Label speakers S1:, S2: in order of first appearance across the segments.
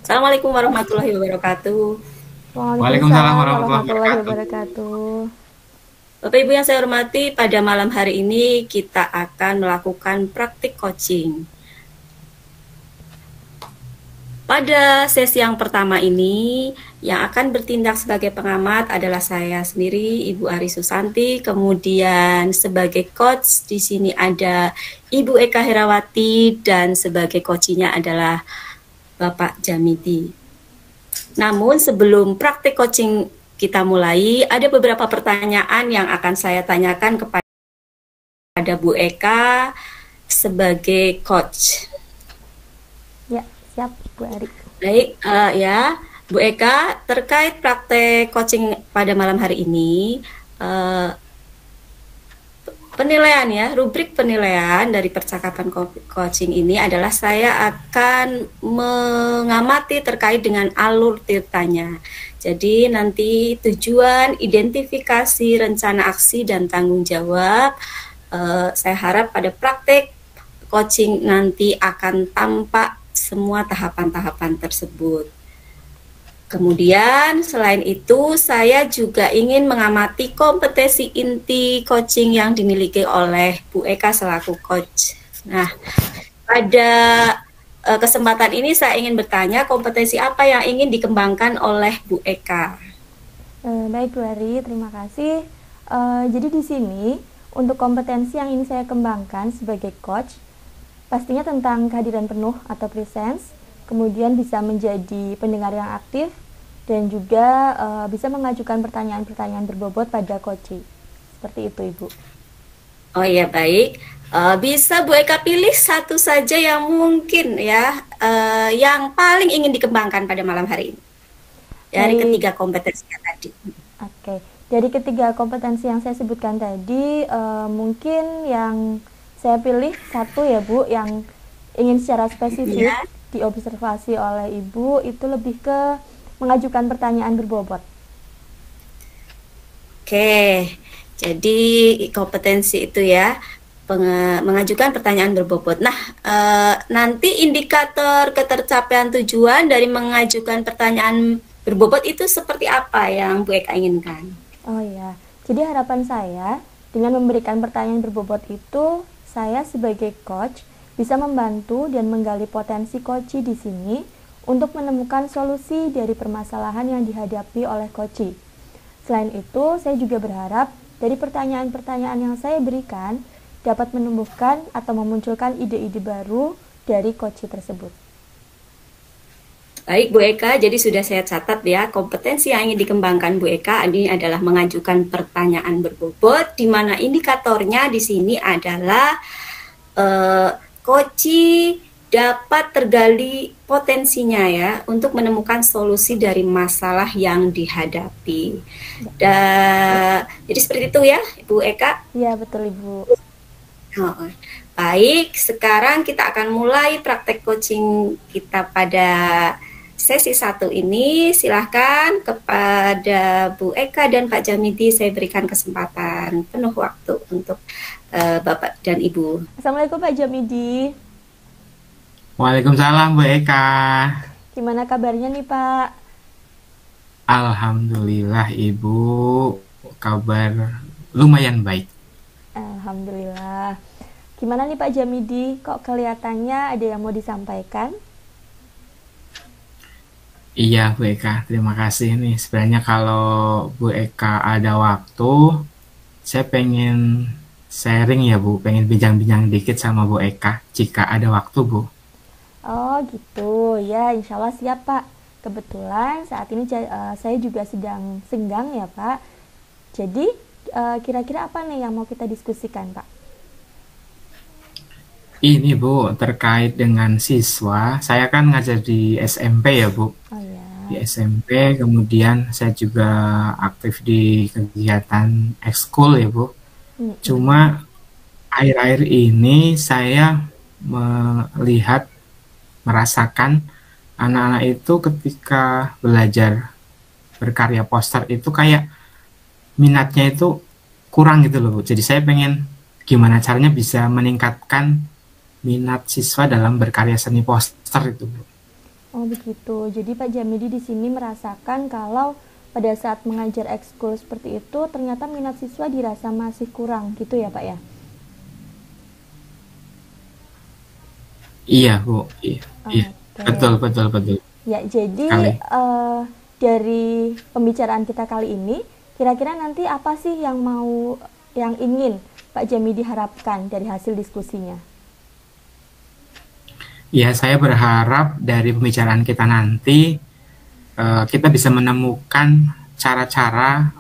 S1: Assalamualaikum warahmatullahi wabarakatuh.
S2: Waalaikumsalam
S3: Waalaikumsalam
S2: warahmatullahi
S3: warahmatullahi
S2: wabarakatuh.
S3: wabarakatuh.
S1: Bapak Ibu yang saya hormati, pada malam hari ini kita akan melakukan praktik coaching. Pada sesi yang pertama ini, yang akan bertindak sebagai pengamat adalah saya sendiri, Ibu Ari Susanti. Kemudian sebagai coach di sini ada Ibu Eka Herawati dan sebagai coachnya adalah Bapak Jamidi. Namun sebelum praktik coaching kita mulai, ada beberapa pertanyaan yang akan saya tanyakan kepada Bu Eka sebagai coach.
S3: Ya, siap Bu Ari.
S1: Baik, ya, Bu Eka, terkait praktek coaching pada malam hari ini, penilaian ya, rubrik penilaian dari percakapan coaching ini adalah saya akan mengamati terkait dengan alur ceritanya. Jadi nanti tujuan, identifikasi, rencana aksi, dan tanggung jawab, saya harap pada praktek coaching nanti akan tampak semua tahapan-tahapan tersebut. Kemudian selain itu saya juga ingin mengamati kompetensi inti coaching yang dimiliki oleh Bu Eka selaku coach. Nah, pada kesempatan ini saya ingin bertanya kompetensi apa yang ingin dikembangkan oleh Bu Eka.
S3: Baik Bu Ari, terima kasih. Jadi di sini untuk kompetensi yang ingin saya kembangkan sebagai coach, pastinya tentang kehadiran penuh atau presence, kemudian bisa menjadi pendengar yang aktif, dan juga bisa mengajukan pertanyaan-pertanyaan berbobot pada coaching. Seperti itu, Ibu.
S1: Oh iya, baik. Bisa Bu Eka pilih satu saja yang mungkin ya, yang paling ingin dikembangkan pada malam hari ini dari ketiga kompetensi yang tadi.
S3: Oke, dari ketiga kompetensi yang saya sebutkan tadi, mungkin yang saya pilih satu ya Bu, yang ingin secara spesifik diobservasi oleh Ibu, itu lebih ke mengajukan pertanyaan berbobot.
S1: Oke, jadi kompetensi itu ya, mengajukan pertanyaan berbobot. Nah, nanti indikator ketercapaian tujuan dari mengajukan pertanyaan berbobot itu seperti apa yang Bu Eka inginkan?
S3: Oh ya, jadi harapan saya dengan memberikan pertanyaan berbobot itu, saya sebagai coach bisa membantu dan menggali potensi coachee di sini untuk menemukan solusi dari permasalahan yang dihadapi oleh coachee. Selain itu, saya juga berharap dari pertanyaan-pertanyaan yang saya berikan dapat menumbuhkan atau memunculkan ide-ide baru dari coachee tersebut.
S1: Baik Bu Eka, jadi sudah saya catat ya, kompetensi yang ingin dikembangkan Bu Eka ini adalah mengajukan pertanyaan berbobot, di mana indikatornya di sini adalah coachee dapat tergali potensinya ya untuk menemukan solusi dari masalah yang dihadapi. Jadi seperti itu ya, Bu Eka?
S3: Iya, betul Ibu.
S1: Oh, baik, sekarang kita akan mulai praktek coaching kita pada sesi 1 ini. Silahkan kepada Bu Eka dan Pak Jamidi saya berikan kesempatan penuh waktu untuk Bapak dan Ibu.
S3: Assalamualaikum Pak Jamidi.
S2: Waalaikumsalam Bu Eka.
S3: Gimana kabarnya nih Pak?
S2: Alhamdulillah Ibu, kabar lumayan baik.
S3: Alhamdulillah. Gimana nih Pak Jamidi? Kok kelihatannya ada yang mau disampaikan?
S2: Iya Bu Eka, terima kasih nih. Sebenarnya kalau Bu Eka ada waktu, saya pengen sharing ya Bu, pengen bincang-bincang dikit sama Bu Eka jika ada waktu Bu.
S3: Oh gitu, ya insya Allah siap Pak. Kebetulan saat ini saya juga sedang senggang ya Pak. Jadi kira-kira apa nih yang mau kita diskusikan Pak?
S2: Ini Bu, terkait dengan siswa, saya kan ngajar di SMP ya Bu.
S3: Oh ya.
S2: Di SMP, kemudian saya juga aktif di kegiatan ekskul ya Bu. Cuma akhir-akhir ini saya merasakan anak-anak itu ketika belajar berkarya poster itu kayak minatnya itu kurang gitu loh Bu. Jadi saya pengen gimana caranya bisa meningkatkan minat siswa dalam berkarya seni poster itu Bu.
S3: Oh begitu. Jadi Pak Jamidi di sini merasakan kalau pada saat mengajar ekskul seperti itu ternyata minat siswa dirasa masih kurang gitu ya Pak ya?
S2: Iya, Bu. Iya, iya.
S3: Oke.
S2: Betul, betul, betul.
S3: Ya, jadi
S2: Sekali.
S3: dari pembicaraan kita kali ini, kira-kira nanti apa sih yang ingin Pak Jamidi harapkan dari hasil diskusinya?
S2: Ya, saya berharap dari pembicaraan kita nanti kita bisa menemukan cara-cara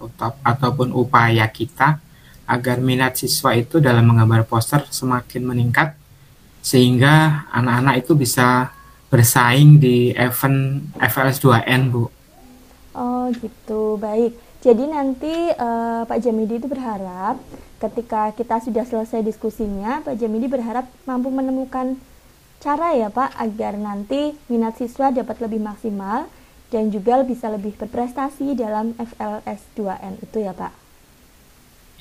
S2: ataupun upaya kita agar minat siswa itu dalam menggambar poster semakin meningkat sehingga anak-anak itu bisa bersaing di event FLS 2N, Bu.
S3: Oh gitu, baik. Jadi nanti Pak Jamidi itu berharap ketika kita sudah selesai diskusinya, Pak Jamidi berharap mampu menemukan cara ya Pak agar nanti minat siswa dapat lebih maksimal dan juga bisa lebih berprestasi dalam FLS 2N itu ya Pak.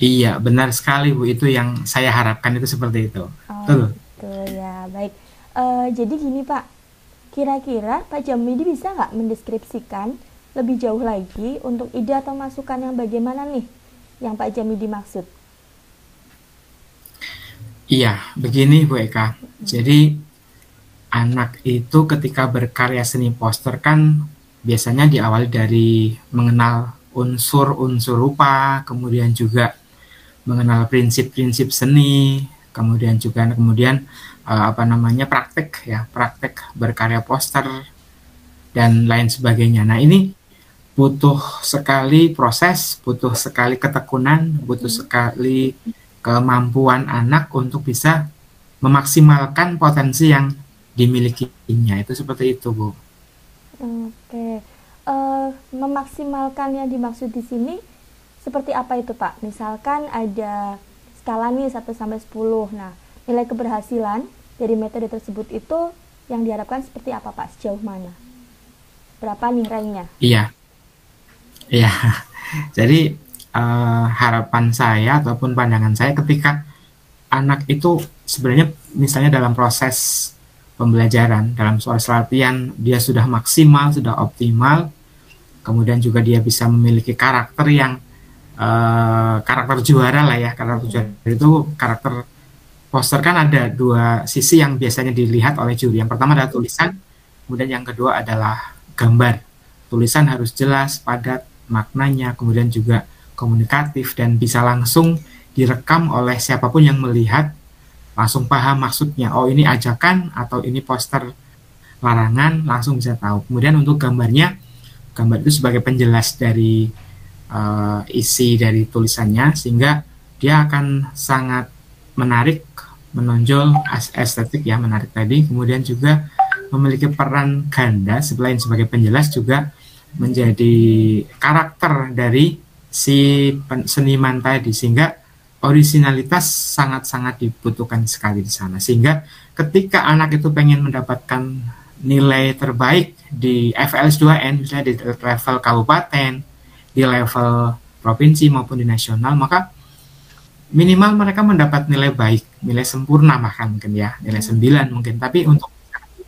S2: Iya, benar sekali, Bu. Itu yang saya harapkan itu seperti itu.
S3: Oh
S2: Betul.
S3: gitu ya, baik. Jadi gini Pak, kira-kira Pak Jamidi bisa nggak mendeskripsikan lebih jauh lagi untuk ide atau masukan yang bagaimana nih yang Pak Jamidi maksud?
S2: Iya, begini Bu Eka. Jadi anak itu ketika berkarya seni poster kan biasanya diawali dari mengenal unsur-unsur rupa, kemudian juga mengenal prinsip-prinsip seni, kemudian praktek ya, praktek berkarya poster dan lain sebagainya. Nah, ini butuh sekali proses, butuh sekali ketekunan, butuh sekali kemampuan anak untuk bisa memaksimalkan potensi yang dimilikinya. Itu seperti itu, Bu.
S3: Oke, memaksimalkan yang dimaksud di sini seperti apa itu Pak? Misalkan ada skala nih 1 sampai 10. Nah, nilai keberhasilan dari metode tersebut itu yang diharapkan seperti apa Pak? Sejauh mana? Berapa nilainya?
S2: Iya, iya. Jadi harapan saya ataupun pandangan saya ketika anak itu sebenarnya misalnya dalam proses pembelajaran, dalam proses latihan dia sudah maksimal, sudah optimal, kemudian juga dia bisa memiliki karakter yang karakter juara lah ya. Karakter juara itu karakter poster kan ada dua sisi yang biasanya dilihat oleh juri. Yang pertama adalah tulisan, kemudian yang kedua adalah gambar. Tulisan harus jelas, padat maknanya, kemudian juga komunikatif dan bisa langsung direkam oleh siapapun yang melihat, langsung paham maksudnya. Oh, ini ajakan atau ini poster larangan, langsung bisa tahu. Kemudian untuk gambarnya, gambar itu sebagai penjelas dari isi dari tulisannya, sehingga dia akan sangat menarik, menonjol estetik ya, menarik tadi. Kemudian juga memiliki peran ganda selain sebagai penjelas juga menjadi karakter dari si seniman tadi, sehingga originalitas sangat-sangat dibutuhkan sekali di sana. Sehingga ketika anak itu pengen mendapatkan nilai terbaik di FLS 2N, misalnya di level kabupaten, di level provinsi maupun di nasional, maka minimal mereka mendapat nilai baik, nilai sempurna bahkan mungkin ya, nilai 9 mungkin. Tapi untuk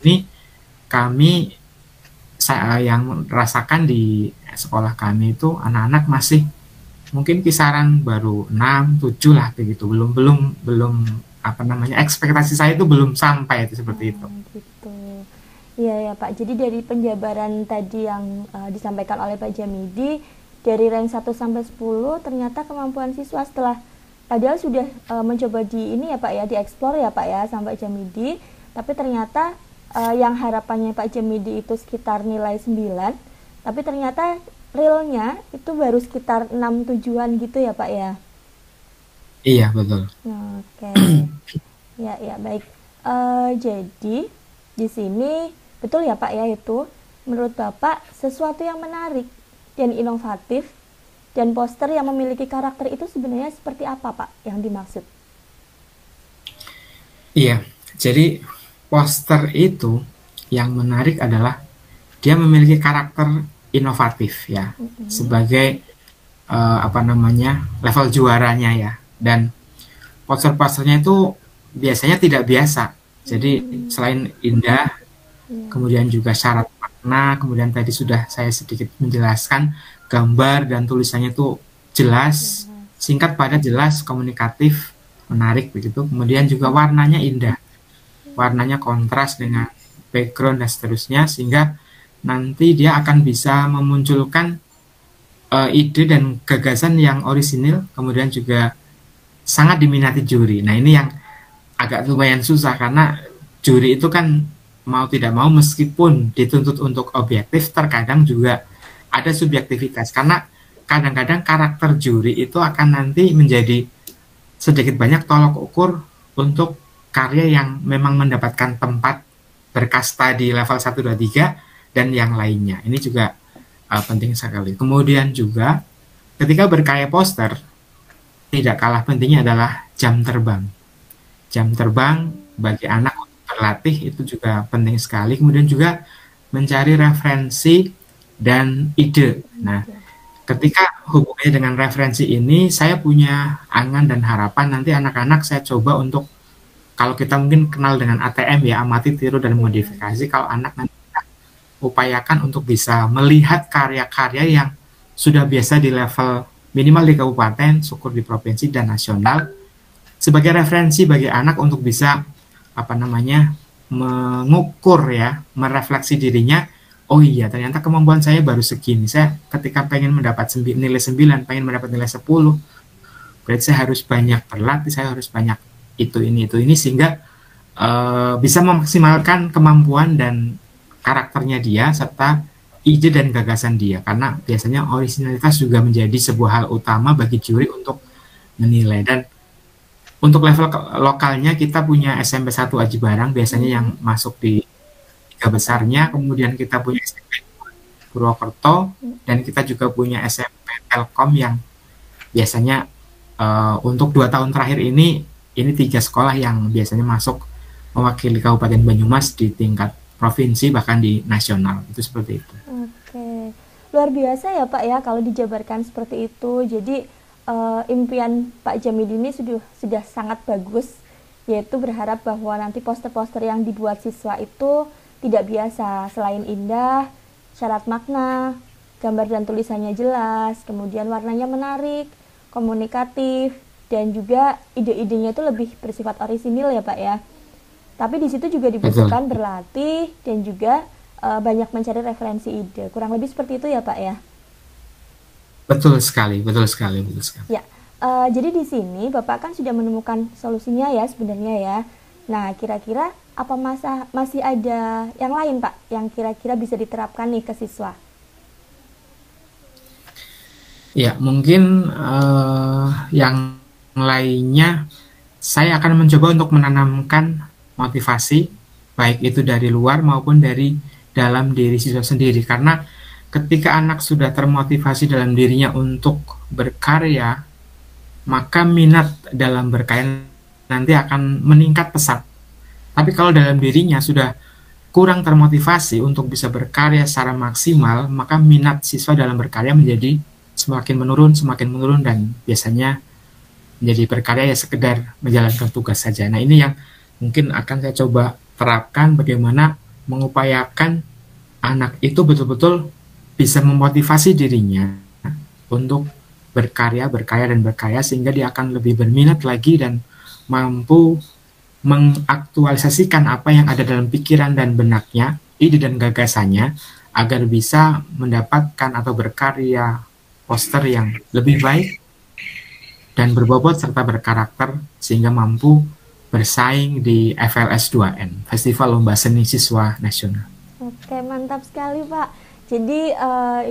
S2: ini kami yang rasakan di sekolah kami itu anak-anak masih mungkin kisaran baru 6, 7 lah begitu. Belum ekspektasi saya itu belum sampai itu seperti itu.
S3: Gitu. Iya ya Pak. Jadi dari penjabaran tadi yang disampaikan oleh Pak Jamidi, dari rank 1 sampai 10 ternyata kemampuan siswa setelah padahal sudah mencoba di ini ya Pak ya, dieksplor ya Pak ya sama Pak Jamidi, tapi ternyata yang harapannya Pak Jamidi itu sekitar nilai 9, tapi ternyata realnya itu baru sekitar 6-7an gitu ya Pak ya.
S2: Iya, betul.
S3: Oke. Ya baik. Jadi di sini betul ya Pak ya, itu menurut Bapak sesuatu yang menarik dan inovatif dan poster yang memiliki karakter itu sebenarnya seperti apa Pak yang dimaksud?
S2: Iya, jadi poster itu yang menarik adalah dia memiliki karakter inovatif ya, sebagai level juaranya ya. Dan poster-posternya itu biasanya tidak biasa. Jadi selain indah, kemudian juga syarat Nah, kemudian tadi sudah saya sedikit menjelaskan gambar dan tulisannya itu jelas, singkat, padat, jelas, komunikatif, menarik begitu. Kemudian juga warnanya indah, warnanya kontras dengan background dan seterusnya, sehingga nanti dia akan bisa memunculkan ide dan gagasan yang orisinil, kemudian juga sangat diminati juri. Nah, ini yang agak lumayan susah karena juri itu kan mau tidak mau meskipun dituntut untuk objektif, terkadang juga ada subjektivitas karena kadang-kadang karakter juri itu akan nanti menjadi sedikit banyak tolok ukur untuk karya yang memang mendapatkan tempat berkasta di level 1, 2, 3 dan yang lainnya. Ini juga penting sekali. Kemudian juga ketika berkarya poster, tidak kalah pentingnya adalah jam terbang. Jam terbang bagi anak untuk berlatih itu juga penting sekali. Kemudian juga mencari referensi dan ide. Nah, ketika hubungannya dengan referensi ini, saya punya angan dan harapan nanti anak-anak saya coba untuk, kalau kita mungkin kenal dengan ATM ya, amati, tiru, dan modifikasi, kalau anak nanti kita upayakan untuk bisa melihat karya-karya yang sudah biasa di level minimal di kabupaten, syukur di provinsi dan nasional, sebagai referensi bagi anak untuk bisa mengukur ya, merefleksi dirinya. Oh iya, ternyata kemampuan saya baru segini. Saya ketika pengen mendapat nilai 9, pengen mendapat nilai 10, berarti saya harus banyak berlatih, saya harus banyak ini, sehingga bisa memaksimalkan kemampuan dan karakternya dia, serta ide dan gagasan dia. Karena biasanya originalitas juga menjadi sebuah hal utama bagi juri untuk menilai. Dan untuk level lokalnya kita punya SMP 1 Aji Barang, biasanya yang masuk di besarnya, kemudian kita punya SMP Purwokerto, dan kita juga punya SMP Telkom yang biasanya untuk 2 tahun terakhir ini 3 sekolah yang biasanya masuk mewakili Kabupaten Banyumas di tingkat provinsi bahkan di nasional. Itu seperti itu.
S3: Oke, luar biasa ya Pak ya kalau dijabarkan seperti itu. Jadi impian Pak Jamil ini sudah sangat bagus, yaitu berharap bahwa nanti poster-poster yang dibuat siswa itu tidak biasa, selain indah, syarat makna, gambar dan tulisannya jelas, kemudian warnanya menarik, komunikatif, dan juga ide-idenya itu lebih bersifat orisinil ya Pak ya. Tapi di situ juga dibutuhkan berlatih dan juga banyak mencari referensi ide. Kurang lebih seperti itu ya Pak ya.
S2: Betul sekali.
S3: Ya, jadi di sini Bapak kan sudah menemukan solusinya ya sebenarnya ya. Nah, kira-kira apa masih ada yang lain Pak yang kira-kira bisa diterapkan nih ke siswa?
S2: Ya, mungkin yang lainnya saya akan mencoba untuk menanamkan motivasi, baik itu dari luar maupun dari dalam diri siswa sendiri. Karena ketika anak sudah termotivasi dalam dirinya untuk berkarya, maka minat dalam berkarya nanti akan meningkat pesat. Tapi kalau dalam dirinya sudah kurang termotivasi untuk bisa berkarya secara maksimal, maka minat siswa dalam berkarya menjadi semakin menurun, dan biasanya menjadi berkarya ya sekedar menjalankan tugas saja. Nah, ini yang mungkin akan saya coba terapkan, bagaimana mengupayakan anak itu betul-betul bisa memotivasi dirinya untuk berkarya, sehingga dia akan lebih berminat lagi dan mampu mengaktualisasikan apa yang ada dalam pikiran dan benaknya, ide dan gagasannya, agar bisa mendapatkan atau berkarya poster yang lebih baik dan berbobot serta berkarakter, sehingga mampu bersaing di FLS 2N, Festival Lomba Seni Siswa Nasional.
S3: Oke, mantap sekali Pak. Jadi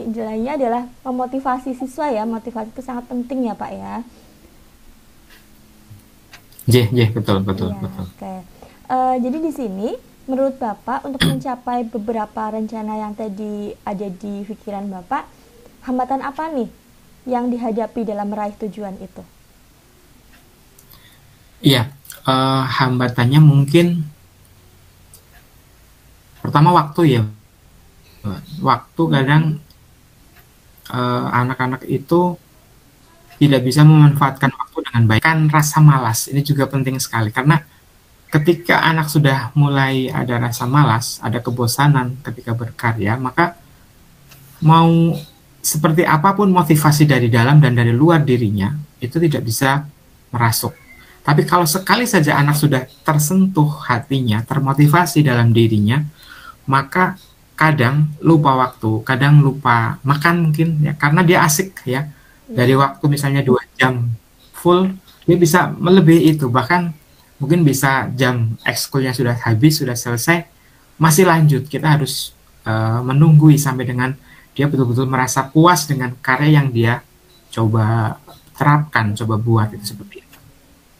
S3: intinya adalah memotivasi siswa ya, motivasi itu sangat penting ya Pak ya.
S2: Betul.
S3: Oke. Jadi di sini menurut Bapak untuk mencapai beberapa rencana yang tadi ada di pikiran Bapak, hambatan apa nih yang dihadapi dalam meraih tujuan itu?
S2: Iya, hambatannya mungkin pertama waktu ya. Waktu kadang anak-anak itu tidak bisa memanfaatkan waktu dengan baik. Kan rasa malas ini juga penting sekali, karena ketika anak sudah mulai ada rasa malas, ada kebosanan ketika berkarya, maka mau seperti apapun motivasi dari dalam dan dari luar dirinya, itu tidak bisa merasuk. Tapi kalau sekali saja anak sudah tersentuh hatinya, termotivasi dalam dirinya, maka kadang lupa waktu, kadang lupa makan mungkin ya, karena dia asik ya. Dari waktu misalnya 2 jam full, dia bisa melebihi itu, bahkan mungkin bisa jam ekskulnya sudah habis, sudah selesai, masih lanjut. Kita harus menunggui sampai dengan dia betul-betul merasa puas dengan karya yang dia coba terapkan, coba buat, itu seperti itu.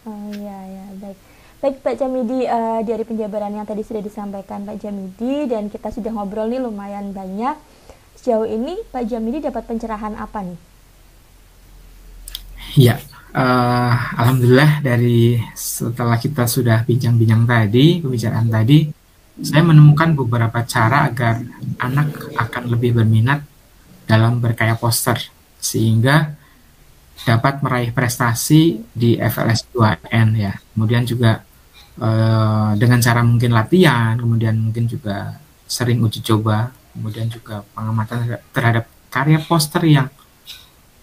S3: Oh iya ya, baik. Baik Pak Jamidi, dari penjabaran yang tadi sudah disampaikan Pak Jamidi, dan kita sudah ngobrol nih lumayan banyak. Sejauh ini Pak Jamidi dapat pencerahan apa nih?
S2: Ya, alhamdulillah dari setelah kita sudah bincang-bincang tadi, pembicaraan tadi, saya menemukan beberapa cara agar anak akan lebih berminat dalam berkarya poster, sehingga dapat meraih prestasi di FLS 2N ya. Kemudian juga dengan cara mungkin latihan, kemudian mungkin juga sering uji coba, kemudian juga pengamatan terhadap karya poster yang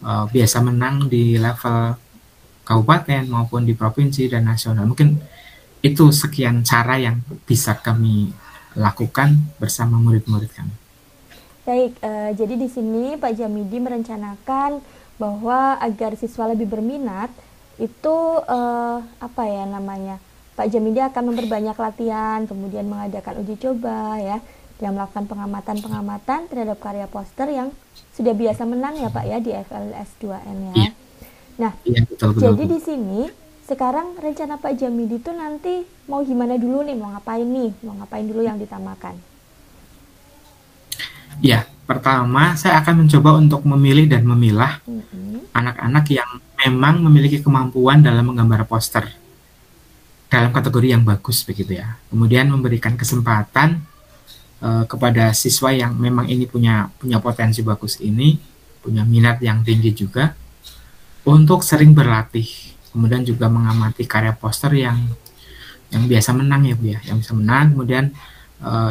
S2: biasa menang di level kabupaten maupun di provinsi dan nasional. Mungkin itu sekian cara yang bisa kami lakukan bersama murid-murid kami.
S3: Baik, jadi di sini Pak Jamidi merencanakan bahwa agar siswa lebih berminat itu apa ya namanya, Pak Jamidi akan memperbanyak latihan, kemudian mengadakan uji coba ya, dan melakukan pengamatan-pengamatan terhadap karya poster yang sudah biasa menang ya Pak ya di FLS 2N ya.
S2: Iya.
S3: Nah,
S2: Iya, betul.
S3: jadi di sini sekarang rencana Pak Jamidi itu nanti mau gimana dulu nih, mau ngapain nih, mau ngapain dulu yang ditamakan?
S2: Ya, pertama saya akan mencoba untuk memilih dan memilah anak-anak yang memang memiliki kemampuan dalam menggambar poster dalam kategori yang bagus begitu ya. Kemudian memberikan kesempatan kepada siswa yang memang ini punya potensi bagus ini, punya minat yang tinggi juga, untuk sering berlatih. Kemudian juga mengamati karya poster yang biasa menang ya Bu ya, yang bisa menang. Kemudian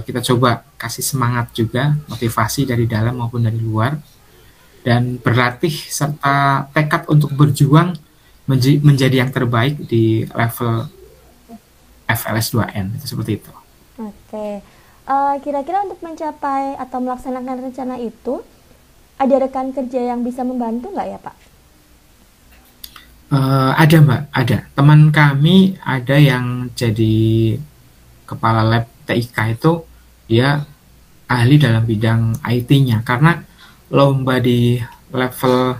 S2: kita coba kasih semangat juga, motivasi dari dalam maupun dari luar, dan berlatih serta tekad untuk berjuang menjadi yang terbaik di level FLS 2N, itu seperti itu.
S3: Oke, kira-kira untuk mencapai atau melaksanakan rencana itu, ada rekan kerja yang bisa membantu nggak ya Pak?
S2: Ada Mbak, ada. Teman kami ada yang jadi kepala lab TIK itu, dia ahli dalam bidang IT-nya, karena lomba di level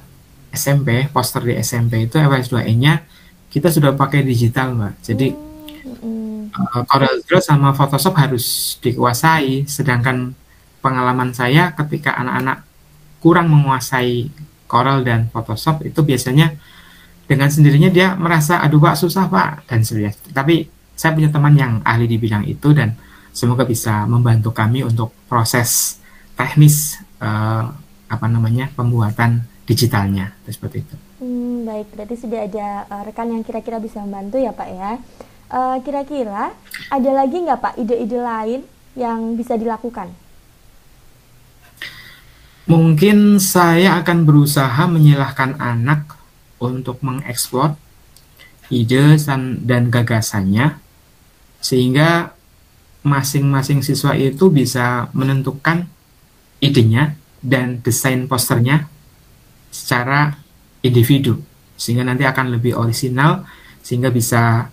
S2: SMP, poster di SMP itu FLS 2N-nya kita sudah pakai digital Mbak. Jadi Corel Draw sama Photoshop harus dikuasai, sedangkan pengalaman saya ketika anak-anak kurang menguasai Corel dan Photoshop itu biasanya dengan sendirinya dia merasa aduh Pak susah Pak dan sebagainya. Tapi saya punya teman yang ahli di bidang itu dan semoga bisa membantu kami untuk proses teknis pembuatan digitalnya seperti itu.
S3: Baik, berarti sudah ada rekan yang kira-kira bisa membantu ya Pak ya. Kira-kira ada lagi nggak Pak ide-ide lain yang bisa dilakukan?
S2: Mungkin saya akan berusaha menyilahkan anak untuk mengeksplor ide dan gagasannya, sehingga masing-masing siswa itu bisa menentukan idenya dan desain posternya secara individu, sehingga nanti akan lebih orisinal, sehingga bisa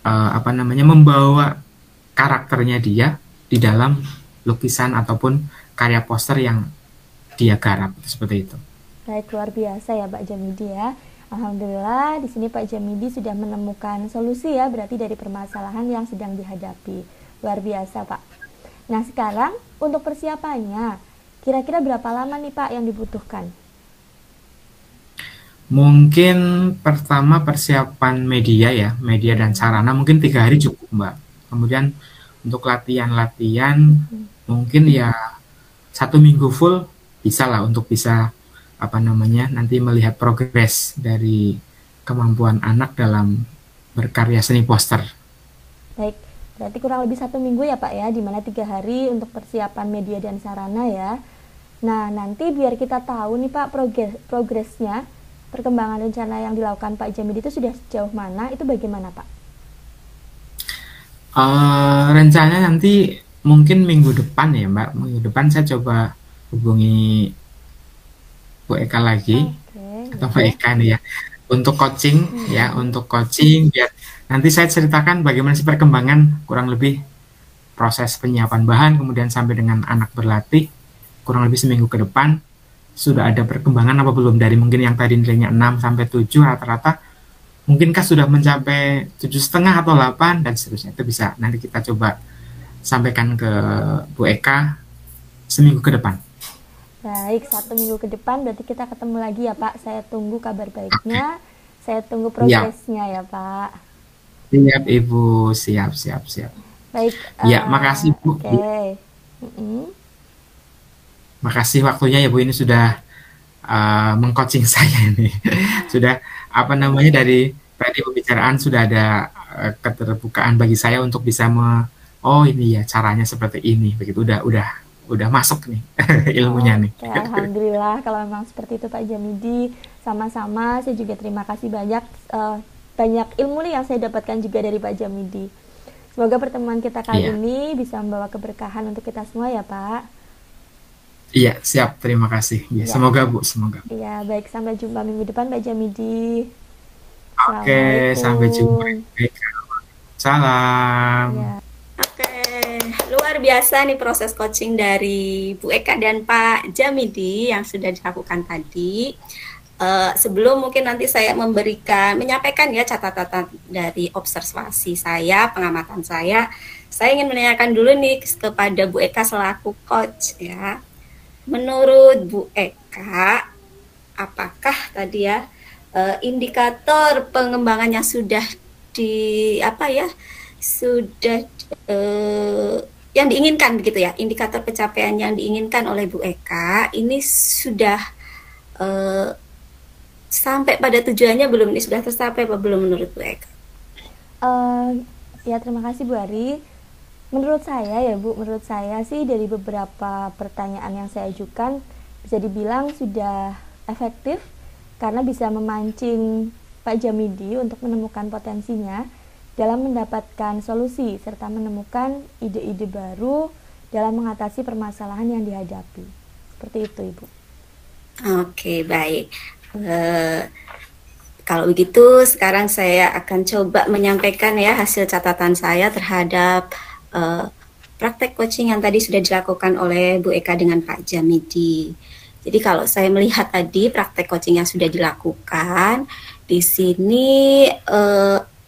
S2: membawa karakternya dia di dalam lukisan ataupun karya poster yang dia garap, seperti itu.
S3: Baik, luar biasa ya Pak Jamidi ya. Alhamdulillah di sini Pak Jamidi sudah menemukan solusi ya, berarti dari permasalahan yang sedang dihadapi. Luar biasa Pak. Nah sekarang untuk persiapannya, kira-kira berapa lama nih Pak yang dibutuhkan?
S2: Mungkin pertama persiapan media dan sarana mungkin 3 hari cukup Mbak. Kemudian untuk latihan mungkin ya 1 minggu full bisa lah, untuk bisa nanti melihat progres dari kemampuan anak dalam berkarya seni poster.
S3: Baik, berarti kurang lebih 1 minggu ya Pak ya, dimana 3 hari untuk persiapan media dan sarana ya. Nah, nanti biar kita tahu nih Pak progresnya, perkembangan rencana yang dilakukan Pak Jamidi itu sudah sejauh mana, itu bagaimana Pak?
S2: Rencana nanti mungkin minggu depan ya Mbak, minggu depan saya coba hubungi Bu Eka lagi,
S3: Oke,
S2: atau Bu
S3: ya.
S2: Eka nih ya, untuk coaching ya, untuk coaching biar nanti saya ceritakan bagaimana sih perkembangan kurang lebih proses penyiapan bahan, kemudian sampai dengan anak berlatih, kurang lebih seminggu ke depan, sudah ada perkembangan apa belum dari mungkin yang tadi nilainya 6 sampai 7 rata-rata, mungkinkah sudah mencapai 7,5 atau 8 dan seterusnya. Itu bisa nanti kita coba sampaikan ke Bu Eka seminggu ke depan.
S3: Baik, 1 minggu ke depan berarti kita ketemu lagi ya Pak. Saya tunggu kabar baiknya, saya tunggu
S2: Ya,
S3: progresnya ya Pak.
S2: siap Ibu, siap, siap, siap.
S3: Baik,
S2: Ya, makasih Bu.
S3: oke. Mm-mm.
S2: Makasih waktunya ya Bu, ini sudah mengcoaching saya ini. Sudah apa namanya dari tadi pembicaraan sudah ada keterbukaan bagi saya untuk bisa oh ini ya caranya seperti ini begitu udah masuk nih ilmunya nih.
S3: Oke, alhamdulillah kalau memang seperti itu Pak Jamidi. Sama-sama, saya juga terima kasih banyak banyak ilmu nih yang saya dapatkan juga dari Pak Jamidi. Semoga pertemuan kita kali
S2: Iya,
S3: ini bisa membawa keberkahan untuk kita semua ya Pak.
S2: iya siap terima kasih. Ya,
S3: Ya,
S2: semoga Bu, semoga.
S3: ya baik, sampai jumpa minggu depan Pak Jamidi.
S2: Oke, sampai jumpa.
S3: Assalamualaikum.
S2: Baik, salam.
S3: Ya.
S1: Oke, luar biasa nih proses coaching dari Bu Eka dan Pak Jamidi yang sudah dilakukan tadi. Sebelum mungkin nanti saya menyampaikan ya catatan dari observasi saya, pengamatan saya ingin menanyakan dulu nih kepada Bu Eka selaku coach ya. Menurut Bu Eka, apakah tadi ya indikator pengembangan yang sudah sudah yang diinginkan begitu ya, indikator pencapaian yang diinginkan oleh Bu Eka ini sudah eh, sampai pada tujuannya belum, ini sudah tercapai apa belum menurut Bu Eka?
S3: Ya terima kasih Bu Ari. Menurut saya ya Bu, menurut saya sih dari beberapa pertanyaan yang saya ajukan bisa dibilang sudah efektif karena bisa memancing Pak Jamidi untuk menemukan potensinya dalam mendapatkan solusi serta menemukan ide-ide baru dalam mengatasi permasalahan yang dihadapi. Seperti itu Ibu.
S1: Oke, baik. Kalau begitu sekarang saya akan coba menyampaikan ya hasil catatan saya terhadap praktek coaching yang tadi sudah dilakukan oleh Bu Eka dengan Pak Jamidi. Jadi kalau saya melihat tadi praktek coaching yang sudah dilakukan, di sini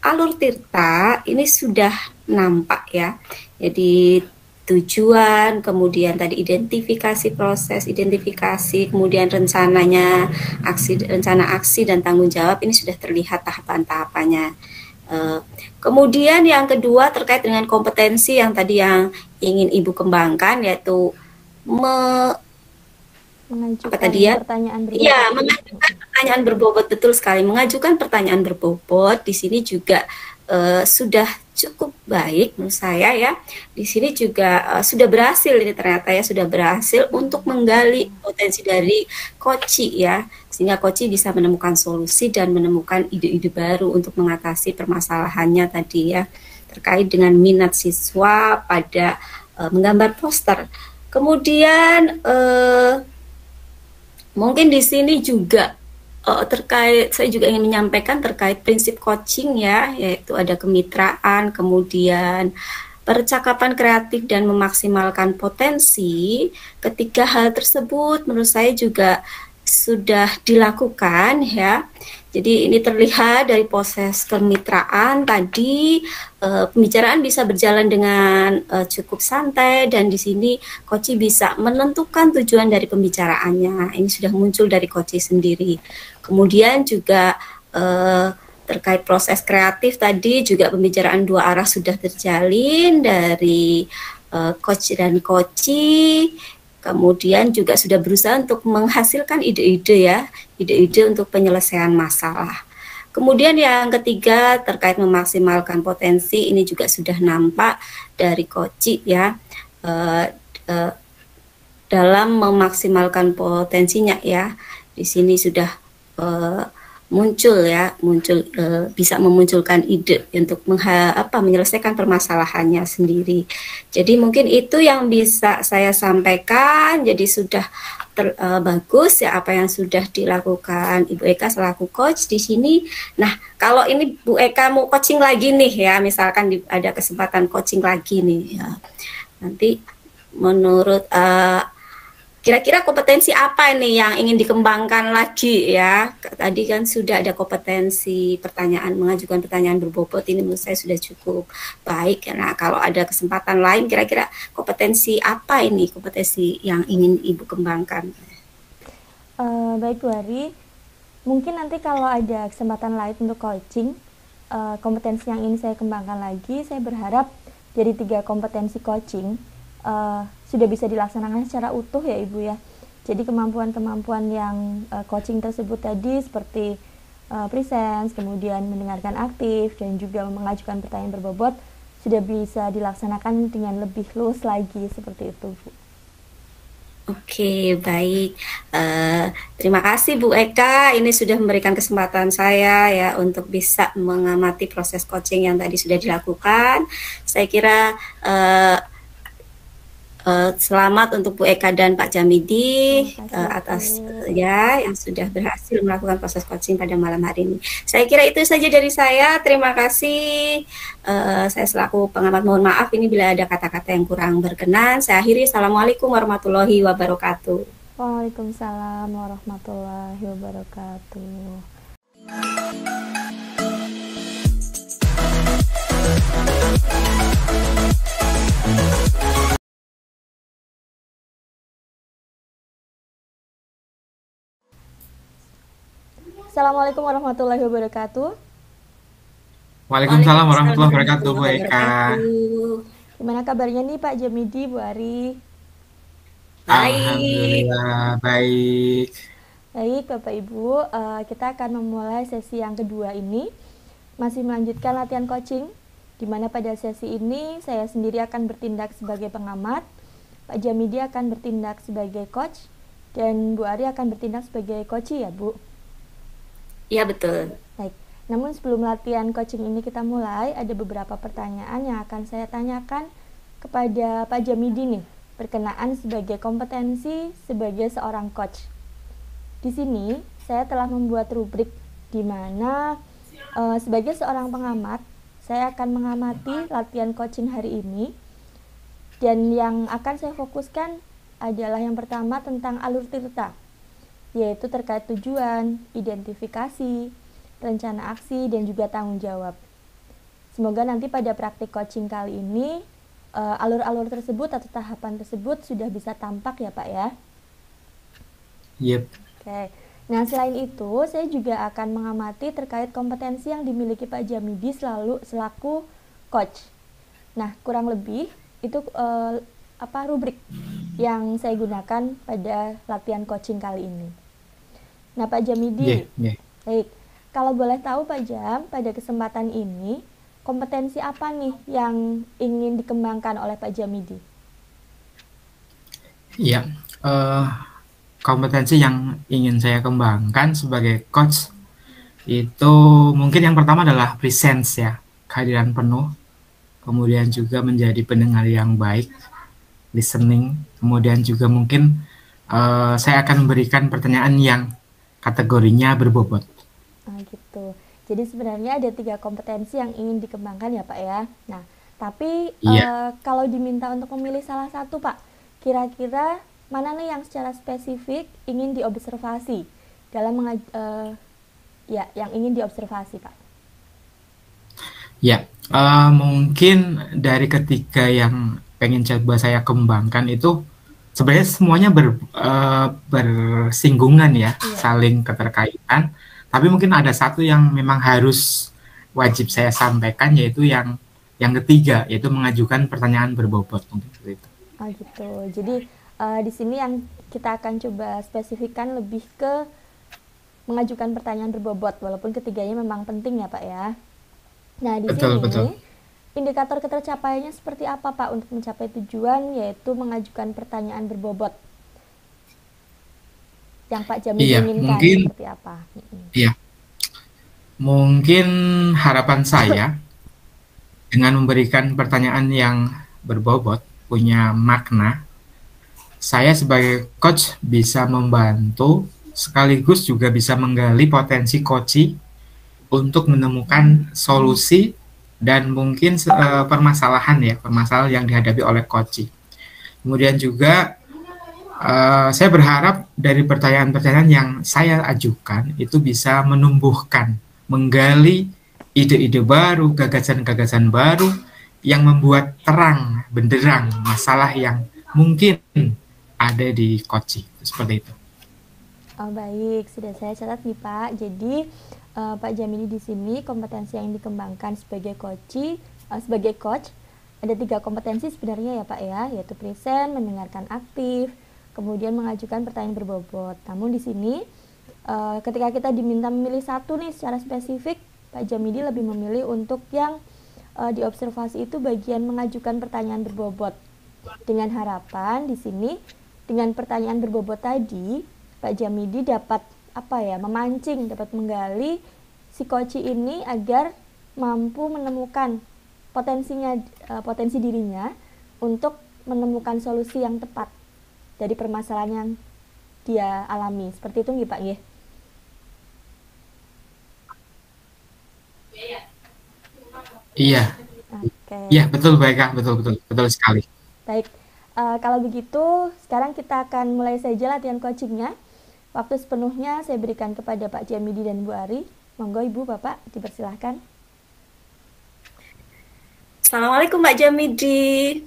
S1: alur Tirta ini sudah nampak ya. Jadi tujuan, kemudian tadi identifikasi proses, identifikasi, kemudian rencana aksi dan tanggung jawab ini sudah terlihat tahapan-tahapannya. Kemudian yang kedua terkait dengan kompetensi yang tadi yang ingin Ibu kembangkan, yaitu
S3: Mengajukan
S1: pertanyaan berbobot. Iya, mengajukan pertanyaan berbobot, betul sekali. Mengajukan pertanyaan berbobot di sini juga sudah cukup baik menurut saya ya. Di sini juga sudah berhasil ini ternyata ya, sudah berhasil untuk menggali potensi dari Koci ya, sehingga Koci bisa menemukan solusi dan menemukan ide-ide baru untuk mengatasi permasalahannya tadi ya, terkait dengan minat siswa pada menggambar poster. Kemudian mungkin di sini juga terkait, saya juga ingin menyampaikan terkait prinsip coaching ya, yaitu ada kemitraan, kemudian percakapan kreatif dan memaksimalkan potensi. Ketiga hal tersebut menurut saya juga sudah dilakukan ya. Jadi ini terlihat dari proses kemitraan tadi, pembicaraan bisa berjalan dengan cukup santai, dan di sini Koci bisa menentukan tujuan dari pembicaraannya. Ini sudah muncul dari Koci sendiri. Kemudian juga terkait proses kreatif tadi juga pembicaraan dua arah sudah terjalin dari coach dan Koci. Kemudian juga sudah berusaha untuk menghasilkan ide-ide ya, ide-ide untuk penyelesaian masalah. Kemudian yang ketiga terkait memaksimalkan potensi, ini juga sudah nampak dari Koci ya, dalam memaksimalkan potensinya ya. Di sini sudah muncul bisa memunculkan ide untuk menyelesaikan permasalahannya sendiri. Jadi mungkin itu yang bisa saya sampaikan. Jadi sudah bagus ya apa yang sudah dilakukan Ibu Eka selaku coach di sini. Nah, kalau ini Bu Eka mau coaching lagi nih ya, misalkan ada kesempatan coaching lagi nih ya. Nanti menurut kira-kira kompetensi apa nih yang ingin dikembangkan lagi ya? Tadi kan sudah ada kompetensi mengajukan pertanyaan berbobot, ini menurut saya sudah cukup baik. Nah, kalau ada kesempatan lain, kira-kira kompetensi apa ini? Kompetensi yang ingin Ibu kembangkan?
S3: Baik Bu Ari, mungkin nanti kalau ada kesempatan lain untuk coaching, kompetensi yang ingin saya kembangkan lagi, saya berharap dari 3 kompetensi coaching sudah bisa dilaksanakan secara utuh ya Ibu ya. Jadi kemampuan-kemampuan yang coaching tersebut tadi seperti presence, kemudian mendengarkan aktif, dan juga mengajukan pertanyaan berbobot sudah bisa dilaksanakan dengan lebih luas lagi seperti itu Bu.
S1: Oke, baik. Terima kasih Bu Eka. Ini sudah memberikan kesempatan saya ya untuk bisa mengamati proses coaching yang tadi sudah dilakukan. Saya kira selamat untuk Bu Eka dan Pak Jamidi atas ya yang sudah berhasil melakukan proses coaching pada malam hari ini. Saya kira itu saja dari saya. Terima kasih. Saya selaku pengamat mohon maaf ini bila ada kata-kata yang kurang berkenan. Saya akhiri. Assalamualaikum warahmatullahi wabarakatuh.
S3: Waalaikumsalam warahmatullahi wabarakatuh. Assalamualaikum warahmatullahi wabarakatuh.
S2: Waalaikumsalam warahmatullahi wabarakatuh Bu Eka.
S3: Gimana kabarnya nih Pak Jamidi, Bu Ari?
S2: Alhamdulillah baik.
S3: Baik Bapak Ibu, kita akan memulai sesi yang kedua ini. Masih melanjutkan latihan coaching, di mana pada sesi ini saya sendiri akan bertindak sebagai pengamat, Pak Jamidi akan bertindak sebagai coach, dan Bu Ari akan bertindak sebagai coachee ya Bu?
S1: Iya betul.
S3: Baik, namun sebelum latihan coaching ini kita mulai, ada beberapa pertanyaan yang akan saya tanyakan kepada Pak Jamidi nih, berkenaan sebagai kompetensi sebagai seorang coach. Di sini saya telah membuat rubrik di mana sebagai seorang pengamat, saya akan mengamati latihan coaching hari ini, dan yang akan saya fokuskan adalah yang pertama tentang alur tirta, yaitu terkait tujuan, identifikasi, rencana aksi, dan juga tanggung jawab. Semoga nanti pada praktik coaching kali ini, alur-alur tersebut atau tahapan tersebut sudah bisa tampak ya Pak ya?
S2: Yep.
S3: Oke. Nah selain itu, saya juga akan mengamati terkait kompetensi yang dimiliki Pak Jamidi selaku coach. Nah kurang lebih itu rubrik yang saya gunakan pada latihan coaching kali ini. Nah Pak Jamidi, baik, kalau boleh tahu Pak Jam, pada kesempatan ini kompetensi apa nih yang ingin dikembangkan oleh Pak Jamidi?
S2: Iya, kompetensi yang ingin saya kembangkan sebagai coach itu mungkin yang pertama adalah presence ya, kehadiran penuh, kemudian juga menjadi pendengar yang baik, listening, kemudian juga mungkin saya akan memberikan pertanyaan yang kategorinya berbobot.
S3: Gitu. Jadi sebenarnya ada 3 kompetensi yang ingin dikembangkan ya Pak ya. Nah, tapi kalau diminta untuk memilih salah satu Pak, kira-kira mana nih yang secara spesifik ingin diobservasi dalam yang ingin diobservasi Pak?
S2: Ya, mungkin dari ketiga yang pengen coba saya kembangkan itu sebenarnya semuanya bersinggungan ya, saling keterkaitan. Tapi mungkin ada satu yang memang harus wajib saya sampaikan, yaitu yang ketiga, yaitu mengajukan pertanyaan berbobot untuk itu.
S3: Gitu. Jadi di sini yang kita akan coba spesifikkan lebih ke mengajukan pertanyaan berbobot, walaupun ketiganya memang penting ya Pak ya. Nah di
S2: Betul,
S3: sini
S2: betul.
S3: indikator ketercapaiannya seperti apa Pak untuk mencapai tujuan, yaitu mengajukan pertanyaan berbobot yang Pak Jamil
S2: Iya,
S3: inginkan
S2: mungkin,
S3: seperti apa?
S2: iya, mungkin harapan saya dengan memberikan pertanyaan yang berbobot, punya makna, saya sebagai coach bisa membantu sekaligus juga bisa menggali potensi coach untuk menemukan solusi dan mungkin permasalahan ya, permasalahan yang dihadapi oleh coach. Kemudian juga saya berharap dari pertanyaan-pertanyaan yang saya ajukan itu bisa menumbuhkan, menggali ide-ide baru, gagasan-gagasan baru yang membuat terang, benderang masalah yang mungkin ada di Koci. Seperti itu.
S3: Oh baik, sudah saya catat nih Pak. Jadi Pak Jamili di sini kompetensi yang dikembangkan sebagai coach ada 3 kompetensi sebenarnya ya Pak ya, yaitu present, mendengarkan aktif, kemudian mengajukan pertanyaan berbobot. Namun di sini ketika kita diminta memilih satu nih secara spesifik, Pak Jamili lebih memilih untuk yang diobservasi itu bagian mengajukan pertanyaan berbobot. Dengan harapan di sini dengan pertanyaan berbobot tadi Pak Jamidi dapat memancing, dapat menggali si koci ini agar mampu menemukan potensi dirinya untuk menemukan solusi yang tepat dari permasalahan yang dia alami. Seperti itu nggih Pak nggih?
S2: Iya.
S3: Oke.
S2: Iya, betul Mbak Eka, betul sekali.
S3: Baik. Kalau begitu, sekarang kita akan mulai saja latihan coachingnya. Waktu sepenuhnya saya berikan kepada Pak Jamidi dan Bu Ari. Monggo Ibu, Bapak, dipersilahkan.
S1: Assalamualaikum Mbak Jamidi.